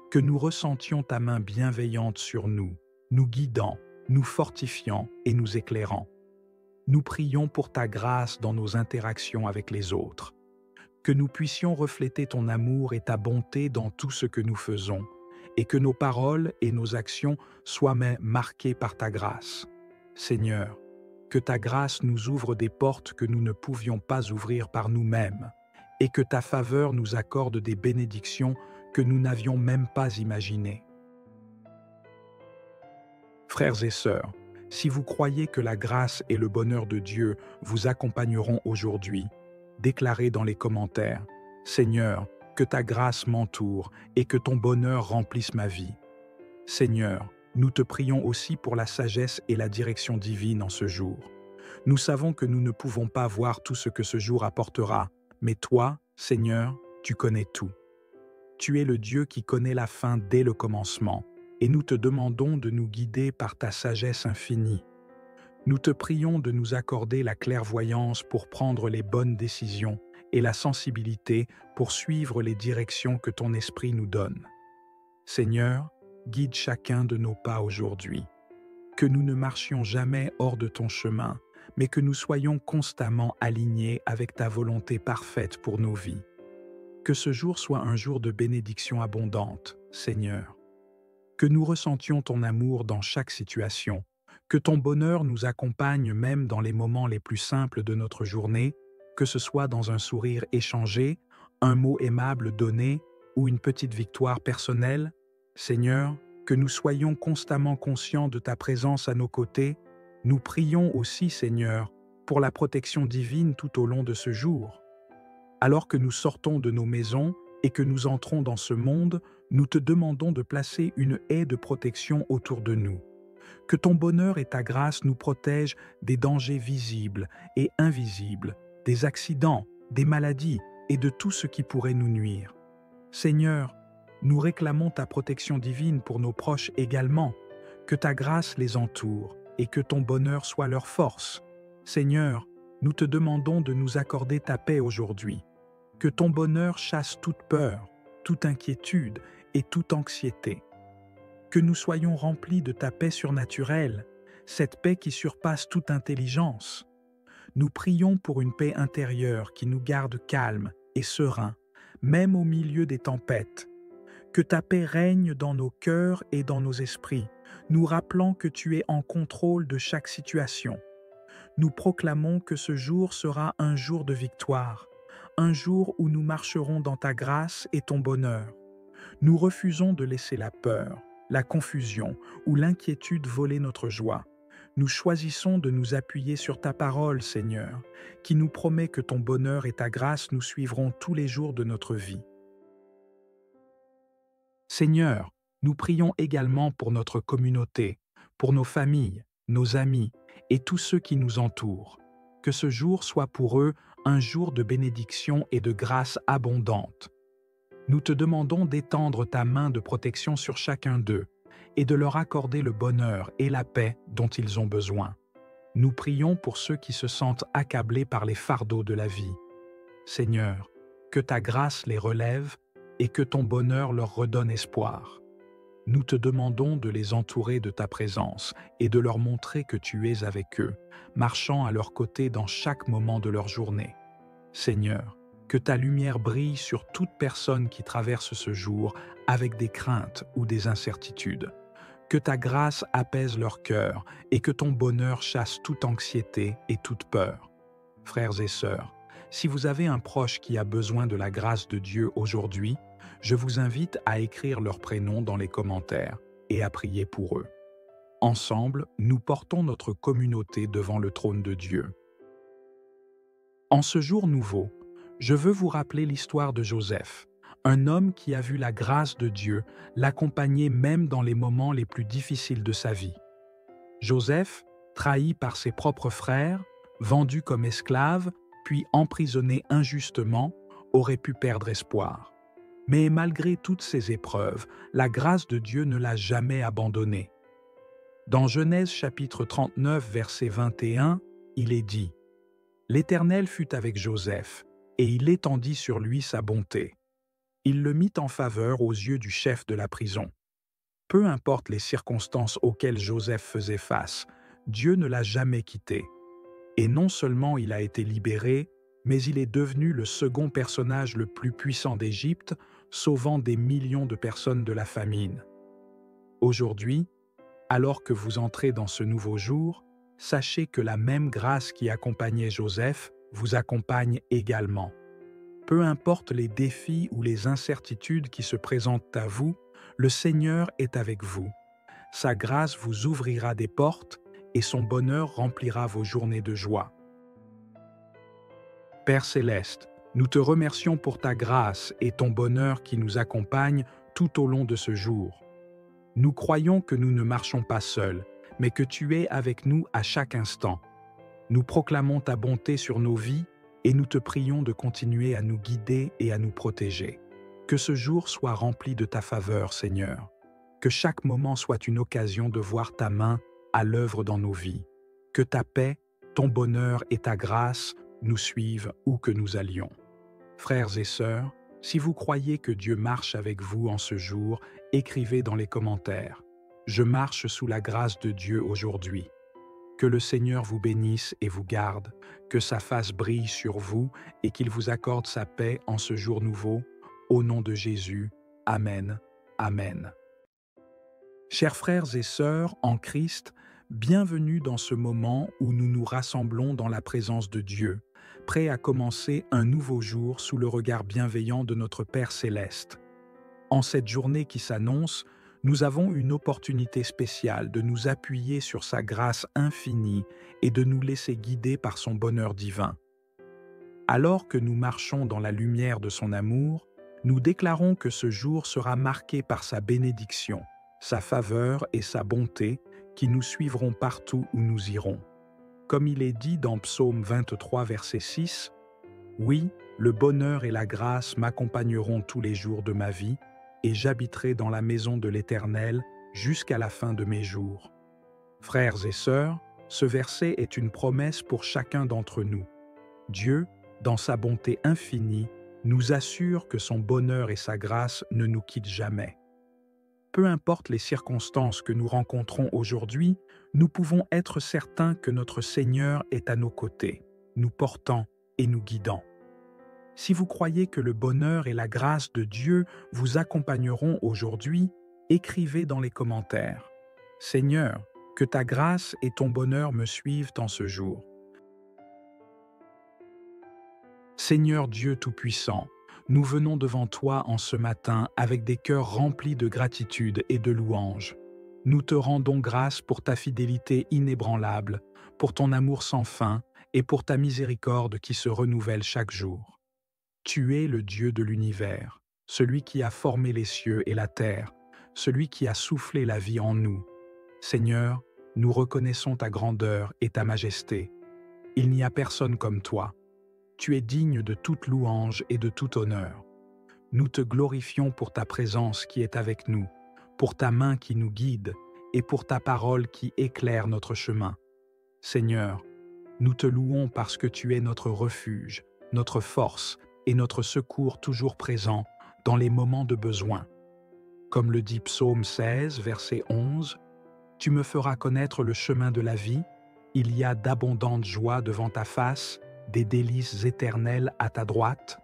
Que nous ressentions ta main bienveillante sur nous, nous guidant, nous fortifiant et nous éclairant. Nous prions pour ta grâce dans nos interactions avec les autres. Que nous puissions refléter ton amour et ta bonté dans tout ce que nous faisons, et que nos paroles et nos actions soient marquées par ta grâce. Seigneur, que ta grâce nous ouvre des portes que nous ne pouvions pas ouvrir par nous-mêmes, et que ta faveur nous accorde des bénédictions que nous n'avions même pas imaginées. Frères et sœurs, si vous croyez que la grâce et le bonheur de Dieu vous accompagneront aujourd'hui, déclarez dans les commentaires « Seigneur, que ta grâce m'entoure et que ton bonheur remplisse ma vie. » Seigneur, nous te prions aussi pour la sagesse et la direction divine en ce jour. Nous savons que nous ne pouvons pas voir tout ce que ce jour apportera, mais toi, Seigneur, tu connais tout. Tu es le Dieu qui connaît la fin dès le commencement, et nous te demandons de nous guider par ta sagesse infinie. Nous te prions de nous accorder la clairvoyance pour prendre les bonnes décisions et la sensibilité pour suivre les directions que ton esprit nous donne. Seigneur, guide chacun de nos pas aujourd'hui. Que nous ne marchions jamais hors de ton chemin, mais que nous soyons constamment alignés avec ta volonté parfaite pour nos vies. Que ce jour soit un jour de bénédiction abondante, Seigneur. Que nous ressentions ton amour dans chaque situation, que ton bonheur nous accompagne même dans les moments les plus simples de notre journée, que ce soit dans un sourire échangé, un mot aimable donné ou une petite victoire personnelle. Seigneur, que nous soyons constamment conscients de ta présence à nos côtés. Nous prions aussi, Seigneur, pour la protection divine tout au long de ce jour. Alors que nous sortons de nos maisons et que nous entrons dans ce monde, nous te demandons de placer une haie de protection autour de nous. Que ton bonheur et ta grâce nous protègent des dangers visibles et invisibles, des accidents, des maladies et de tout ce qui pourrait nous nuire. Seigneur, nous réclamons ta protection divine pour nos proches également, que ta grâce les entoure et que ton bonheur soit leur force. Seigneur, nous te demandons de nous accorder ta paix aujourd'hui, que ton bonheur chasse toute peur, toute inquiétude et toute anxiété. Que nous soyons remplis de ta paix surnaturelle, cette paix qui surpasse toute intelligence. Nous prions pour une paix intérieure qui nous garde calmes et sereins, même au milieu des tempêtes. Que ta paix règne dans nos cœurs et dans nos esprits, nous rappelant que tu es en contrôle de chaque situation. Nous proclamons que ce jour sera un jour de victoire, un jour où nous marcherons dans ta grâce et ton bonheur. Nous refusons de laisser la peur, la confusion ou l'inquiétude voler notre joie. Nous choisissons de nous appuyer sur ta parole, Seigneur, qui nous promet que ton bonheur et ta grâce nous suivront tous les jours de notre vie. Seigneur, nous prions également pour notre communauté, pour nos familles, nos amis et tous ceux qui nous entourent. Que ce jour soit pour eux un jour de bénédiction et de grâce abondante. Nous te demandons d'étendre ta main de protection sur chacun d'eux et de leur accorder le bonheur et la paix dont ils ont besoin. Nous prions pour ceux qui se sentent accablés par les fardeaux de la vie. Seigneur, que ta grâce les relève et que ton bonheur leur redonne espoir. Nous te demandons de les entourer de ta présence et de leur montrer que tu es avec eux, marchant à leur côté dans chaque moment de leur journée. Seigneur, que ta lumière brille sur toute personne qui traverse ce jour avec des craintes ou des incertitudes. Que ta grâce apaise leur cœur et que ton bonheur chasse toute anxiété et toute peur. Frères et sœurs, si vous avez un proche qui a besoin de la grâce de Dieu aujourd'hui, je vous invite à écrire leur prénom dans les commentaires et à prier pour eux. Ensemble, nous portons notre communauté devant le trône de Dieu. En ce jour nouveau, je veux vous rappeler l'histoire de Joseph, un homme qui a vu la grâce de Dieu l'accompagner même dans les moments les plus difficiles de sa vie. Joseph, trahi par ses propres frères, vendu comme esclave, puis emprisonné injustement, aurait pu perdre espoir. Mais malgré toutes ces épreuves, la grâce de Dieu ne l'a jamais abandonné. Dans Genèse chapitre 39, verset 21, il est dit « L'Éternel fut avec Joseph, et il étendit sur lui sa bonté. Il le mit en faveur aux yeux du chef de la prison. » Peu importe les circonstances auxquelles Joseph faisait face, Dieu ne l'a jamais quitté. Et non seulement il a été libéré, mais il est devenu le second personnage le plus puissant d'Égypte, sauvant des millions de personnes de la famine. Aujourd'hui, alors que vous entrez dans ce nouveau jour, sachez que la même grâce qui accompagnait Joseph vous accompagne également. Peu importe les défis ou les incertitudes qui se présentent à vous, le Seigneur est avec vous. Sa grâce vous ouvrira des portes et son bonheur remplira vos journées de joie. Père céleste, nous te remercions pour ta grâce et ton bonheur qui nous accompagnent tout au long de ce jour. Nous croyons que nous ne marchons pas seuls, mais que tu es avec nous à chaque instant. Nous proclamons ta bonté sur nos vies et nous te prions de continuer à nous guider et à nous protéger. Que ce jour soit rempli de ta faveur, Seigneur. Que chaque moment soit une occasion de voir ta main à l'œuvre dans nos vies. Que ta paix, ton bonheur et ta grâce nous suivent où que nous allions. Frères et sœurs, si vous croyez que Dieu marche avec vous en ce jour, écrivez dans les commentaires « Je marche sous la grâce de Dieu aujourd'hui ». Que le Seigneur vous bénisse et vous garde, que sa face brille sur vous et qu'il vous accorde sa paix en ce jour nouveau. Au nom de Jésus, Amen. Amen. Chers frères et sœurs en Christ, bienvenue dans ce moment où nous nous rassemblons dans la présence de Dieu, prêts à commencer un nouveau jour sous le regard bienveillant de notre Père céleste. En cette journée qui s'annonce, nous avons une opportunité spéciale de nous appuyer sur sa grâce infinie et de nous laisser guider par son bonheur divin. Alors que nous marchons dans la lumière de son amour, nous déclarons que ce jour sera marqué par sa bénédiction, sa faveur et sa bonté qui nous suivront partout où nous irons. Comme il est dit dans Psaume 23, verset 6, « Oui, le bonheur et la grâce m'accompagneront tous les jours de ma vie, et j'habiterai dans la maison de l'Éternel jusqu'à la fin de mes jours. » Frères et sœurs, ce verset est une promesse pour chacun d'entre nous. Dieu, dans sa bonté infinie, nous assure que son bonheur et sa grâce ne nous quittent jamais. Peu importe les circonstances que nous rencontrons aujourd'hui, nous pouvons être certains que notre Seigneur est à nos côtés, nous portant et nous guidant. Si vous croyez que le bonheur et la grâce de Dieu vous accompagneront aujourd'hui, écrivez dans les commentaires « Seigneur, que ta grâce et ton bonheur me suivent en ce jour. » Seigneur Dieu Tout-Puissant, nous venons devant toi en ce matin avec des cœurs remplis de gratitude et de louange. Nous te rendons grâce pour ta fidélité inébranlable, pour ton amour sans fin et pour ta miséricorde qui se renouvelle chaque jour. Tu es le Dieu de l'univers, celui qui a formé les cieux et la terre, celui qui a soufflé la vie en nous. Seigneur, nous reconnaissons ta grandeur et ta majesté. Il n'y a personne comme toi. Tu es digne de toute louange et de tout honneur. Nous te glorifions pour ta présence qui est avec nous, pour ta main qui nous guide et pour ta parole qui éclaire notre chemin. Seigneur, nous te louons parce que tu es notre refuge, notre force et notre secours toujours présent dans les moments de besoin. Comme le dit Psaume 16, verset 11, « Tu me feras connaître le chemin de la vie, il y a d'abondantes joies devant ta face, des délices éternelles à ta droite. »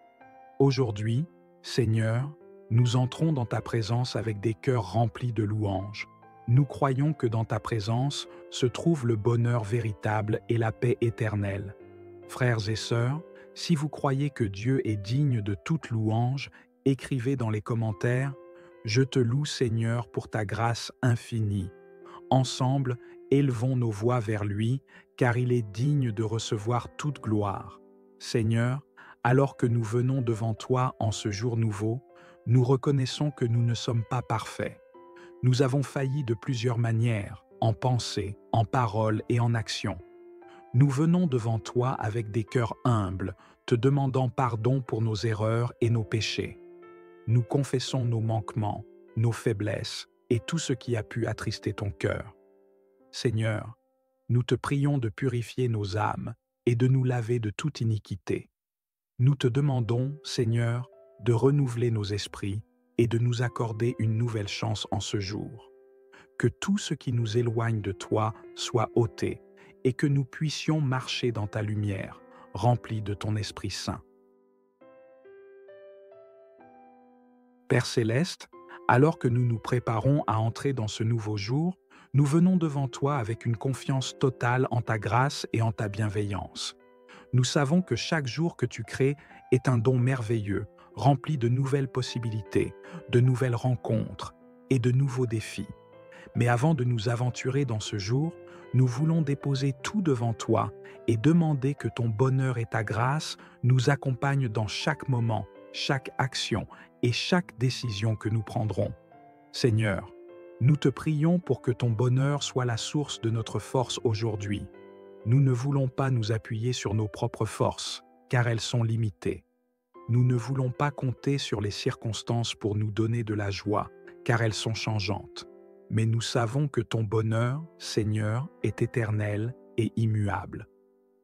Aujourd'hui, Seigneur, nous entrons dans ta présence avec des cœurs remplis de louanges. Nous croyons que dans ta présence se trouve le bonheur véritable et la paix éternelle. Frères et sœurs, si vous croyez que Dieu est digne de toute louange, écrivez dans les commentaires « Je te loue Seigneur pour ta grâce infinie. » Ensemble, élevons nos voix vers lui, car il est digne de recevoir toute gloire. Seigneur, alors que nous venons devant toi en ce jour nouveau, nous reconnaissons que nous ne sommes pas parfaits. Nous avons failli de plusieurs manières, en pensée, en parole et en action. Nous venons devant toi avec des cœurs humbles, te demandant pardon pour nos erreurs et nos péchés. Nous confessons nos manquements, nos faiblesses et tout ce qui a pu attrister ton cœur. Seigneur, nous te prions de purifier nos âmes et de nous laver de toute iniquité. Nous te demandons, Seigneur, de renouveler nos esprits et de nous accorder une nouvelle chance en ce jour. Que tout ce qui nous éloigne de toi soit ôté et que nous puissions marcher dans ta lumière, remplie de ton Esprit Saint. Père céleste, alors que nous nous préparons à entrer dans ce nouveau jour, nous venons devant toi avec une confiance totale en ta grâce et en ta bienveillance. Nous savons que chaque jour que tu crées est un don merveilleux, rempli de nouvelles possibilités, de nouvelles rencontres et de nouveaux défis. Mais avant de nous aventurer dans ce jour, nous voulons déposer tout devant toi et demander que ton bonheur et ta grâce nous accompagnent dans chaque moment, chaque action et chaque décision que nous prendrons. Seigneur, nous te prions pour que ton bonheur soit la source de notre force aujourd'hui. Nous ne voulons pas nous appuyer sur nos propres forces, car elles sont limitées. Nous ne voulons pas compter sur les circonstances pour nous donner de la joie, car elles sont changeantes. Mais nous savons que ton bonheur, Seigneur, est éternel et immuable.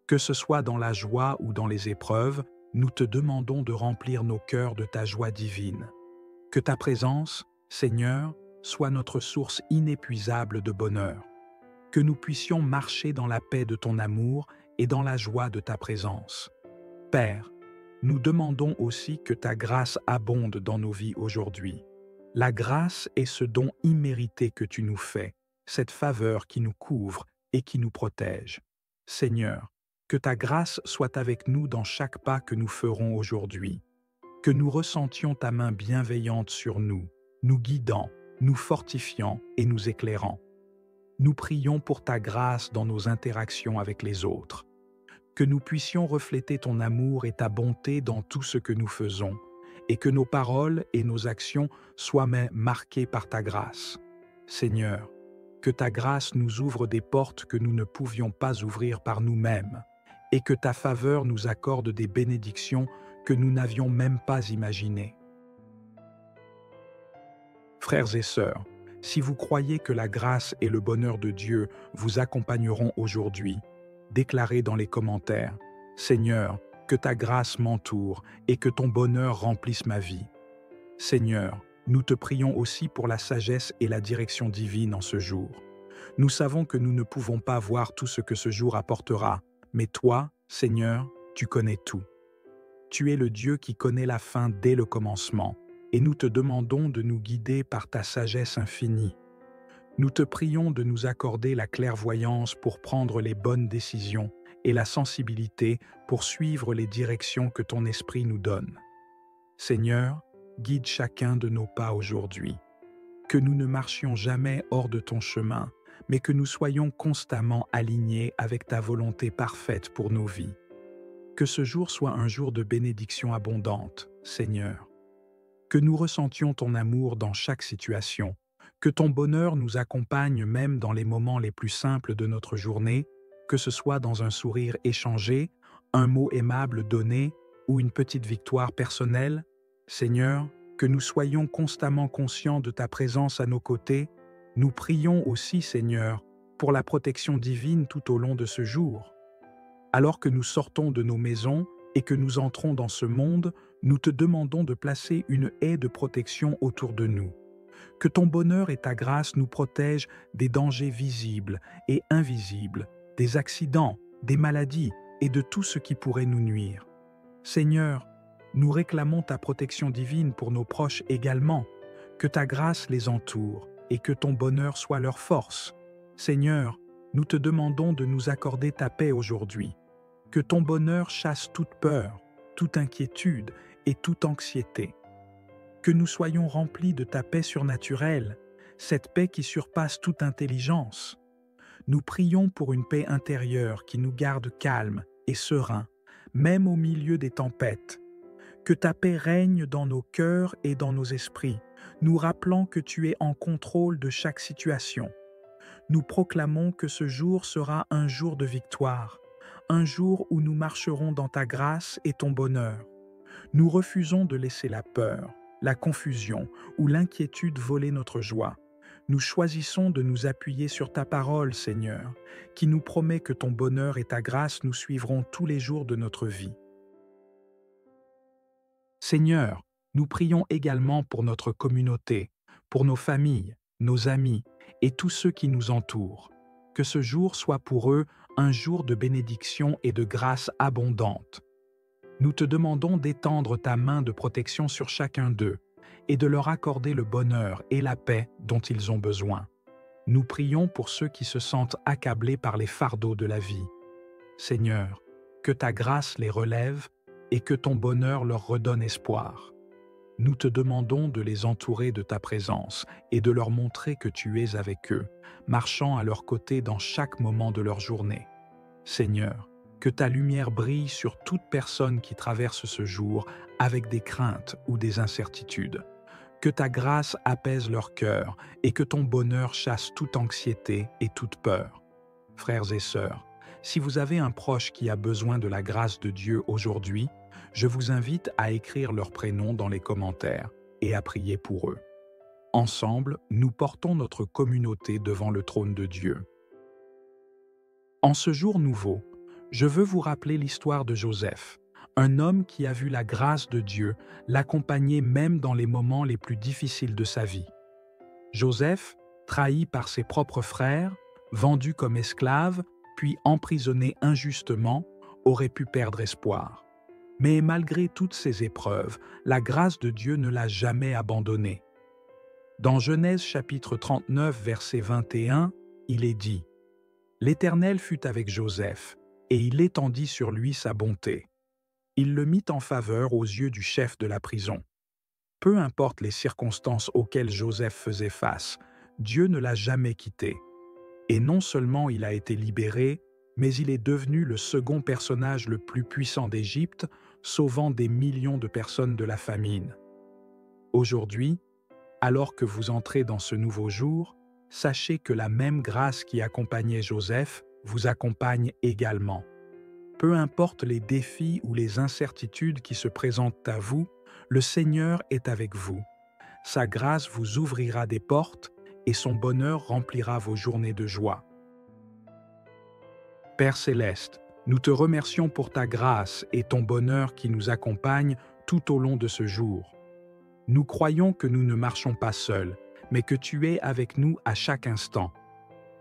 Que ce soit dans la joie ou dans les épreuves, nous te demandons de remplir nos cœurs de ta joie divine. Que ta présence, Seigneur, soit notre source inépuisable de bonheur. Que nous puissions marcher dans la paix de ton amour et dans la joie de ta présence. Père, nous demandons aussi que ta grâce abonde dans nos vies aujourd'hui. La grâce est ce don immérité que tu nous fais, cette faveur qui nous couvre et qui nous protège. Seigneur, que ta grâce soit avec nous dans chaque pas que nous ferons aujourd'hui. Que nous ressentions ta main bienveillante sur nous, nous guidant, nous fortifiant et nous éclairant. Nous prions pour ta grâce dans nos interactions avec les autres. Que nous puissions refléter ton amour et ta bonté dans tout ce que nous faisons, et que nos paroles et nos actions soient marquées par ta grâce. Seigneur, que ta grâce nous ouvre des portes que nous ne pouvions pas ouvrir par nous-mêmes, et que ta faveur nous accorde des bénédictions que nous n'avions même pas imaginées. Frères et sœurs, si vous croyez que la grâce et le bonheur de Dieu vous accompagneront aujourd'hui, déclarez dans les commentaires « Seigneur, que ta grâce m'entoure et que ton bonheur remplisse ma vie. » Seigneur, nous te prions aussi pour la sagesse et la direction divine en ce jour. Nous savons que nous ne pouvons pas voir tout ce que ce jour apportera, mais toi, Seigneur, tu connais tout. Tu es le Dieu qui connaît la fin dès le commencement, et nous te demandons de nous guider par ta sagesse infinie. Nous te prions de nous accorder la clairvoyance pour prendre les bonnes décisions et la sensibilité pour suivre les directions que ton esprit nous donne. Seigneur, guide chacun de nos pas aujourd'hui. Que nous ne marchions jamais hors de ton chemin, mais que nous soyons constamment alignés avec ta volonté parfaite pour nos vies. Que ce jour soit un jour de bénédiction abondante, Seigneur. Que nous ressentions ton amour dans chaque situation, que ton bonheur nous accompagne même dans les moments les plus simples de notre journée, que ce soit dans un sourire échangé, un mot aimable donné ou une petite victoire personnelle. Seigneur, que nous soyons constamment conscients de ta présence à nos côtés. Nous prions aussi, Seigneur, pour la protection divine tout au long de ce jour. Alors que nous sortons de nos maisons et que nous entrons dans ce monde, nous te demandons de placer une haie de protection autour de nous. Que ton bonheur et ta grâce nous protègent des dangers visibles et invisibles, des accidents, des maladies et de tout ce qui pourrait nous nuire. Seigneur, nous réclamons ta protection divine pour nos proches également, que ta grâce les entoure et que ton bonheur soit leur force. Seigneur, nous te demandons de nous accorder ta paix aujourd'hui, que ton bonheur chasse toute peur, toute inquiétude et toute anxiété. Que nous soyons remplis de ta paix surnaturelle, cette paix qui surpasse toute intelligence. Nous prions pour une paix intérieure qui nous garde calmes et sereins, même au milieu des tempêtes. Que ta paix règne dans nos cœurs et dans nos esprits, nous rappelant que tu es en contrôle de chaque situation. Nous proclamons que ce jour sera un jour de victoire, un jour où nous marcherons dans ta grâce et ton bonheur. Nous refusons de laisser la peur, la confusion ou l'inquiétude voler notre joie. Nous choisissons de nous appuyer sur ta parole, Seigneur, qui nous promet que ton bonheur et ta grâce nous suivront tous les jours de notre vie. Seigneur, nous prions également pour notre communauté, pour nos familles, nos amis et tous ceux qui nous entourent. Que ce jour soit pour eux un jour de bénédiction et de grâce abondante. Nous te demandons d'étendre ta main de protection sur chacun d'eux et de leur accorder le bonheur et la paix dont ils ont besoin. Nous prions pour ceux qui se sentent accablés par les fardeaux de la vie. Seigneur, que ta grâce les relève et que ton bonheur leur redonne espoir. Nous te demandons de les entourer de ta présence et de leur montrer que tu es avec eux, marchant à leur côté dans chaque moment de leur journée. Seigneur, que ta lumière brille sur toute personne qui traverse ce jour avec des craintes ou des incertitudes. Que ta grâce apaise leur cœur et que ton bonheur chasse toute anxiété et toute peur. Frères et sœurs, si vous avez un proche qui a besoin de la grâce de Dieu aujourd'hui, je vous invite à écrire leur prénom dans les commentaires et à prier pour eux. Ensemble, nous portons notre communauté devant le trône de Dieu. En ce jour nouveau, je veux vous rappeler l'histoire de Joseph, un homme qui a vu la grâce de Dieu l'accompagner même dans les moments les plus difficiles de sa vie. Joseph, trahi par ses propres frères, vendu comme esclave, puis emprisonné injustement, aurait pu perdre espoir. Mais malgré toutes ces épreuves, la grâce de Dieu ne l'a jamais abandonné. Dans Genèse chapitre 39, verset 21, il est dit « L'Éternel fut avec Joseph, et il étendit sur lui sa bonté. Il le mit en faveur aux yeux du chef de la prison. » Peu importe les circonstances auxquelles Joseph faisait face, Dieu ne l'a jamais quitté. Et non seulement il a été libéré, mais il est devenu le second personnage le plus puissant d'Égypte, sauvant des millions de personnes de la famine. Aujourd'hui, alors que vous entrez dans ce nouveau jour, sachez que la même grâce qui accompagnait Joseph vous accompagne également. Peu importe les défis ou les incertitudes qui se présentent à vous, le Seigneur est avec vous. Sa grâce vous ouvrira des portes et son bonheur remplira vos journées de joie. Père Céleste, nous te remercions pour ta grâce et ton bonheur qui nous accompagnent tout au long de ce jour. Nous croyons que nous ne marchons pas seuls, mais que tu es avec nous à chaque instant.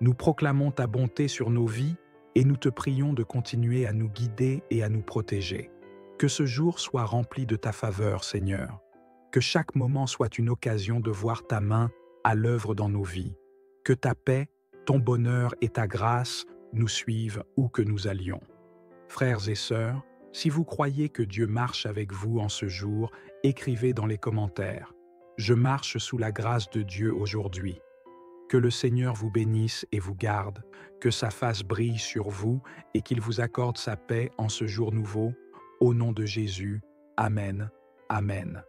Nous proclamons ta bonté sur nos vies et nous te prions de continuer à nous guider et à nous protéger. Que ce jour soit rempli de ta faveur, Seigneur. Que chaque moment soit une occasion de voir ta main à l'œuvre dans nos vies. Que ta paix, ton bonheur et ta grâce nous suivent où que nous allions. Frères et sœurs, si vous croyez que Dieu marche avec vous en ce jour, écrivez dans les commentaires « Je marche sous la grâce de Dieu aujourd'hui ». Que le Seigneur vous bénisse et vous garde, que sa face brille sur vous et qu'il vous accorde sa paix en ce jour nouveau. Au nom de Jésus, Amen. Amen.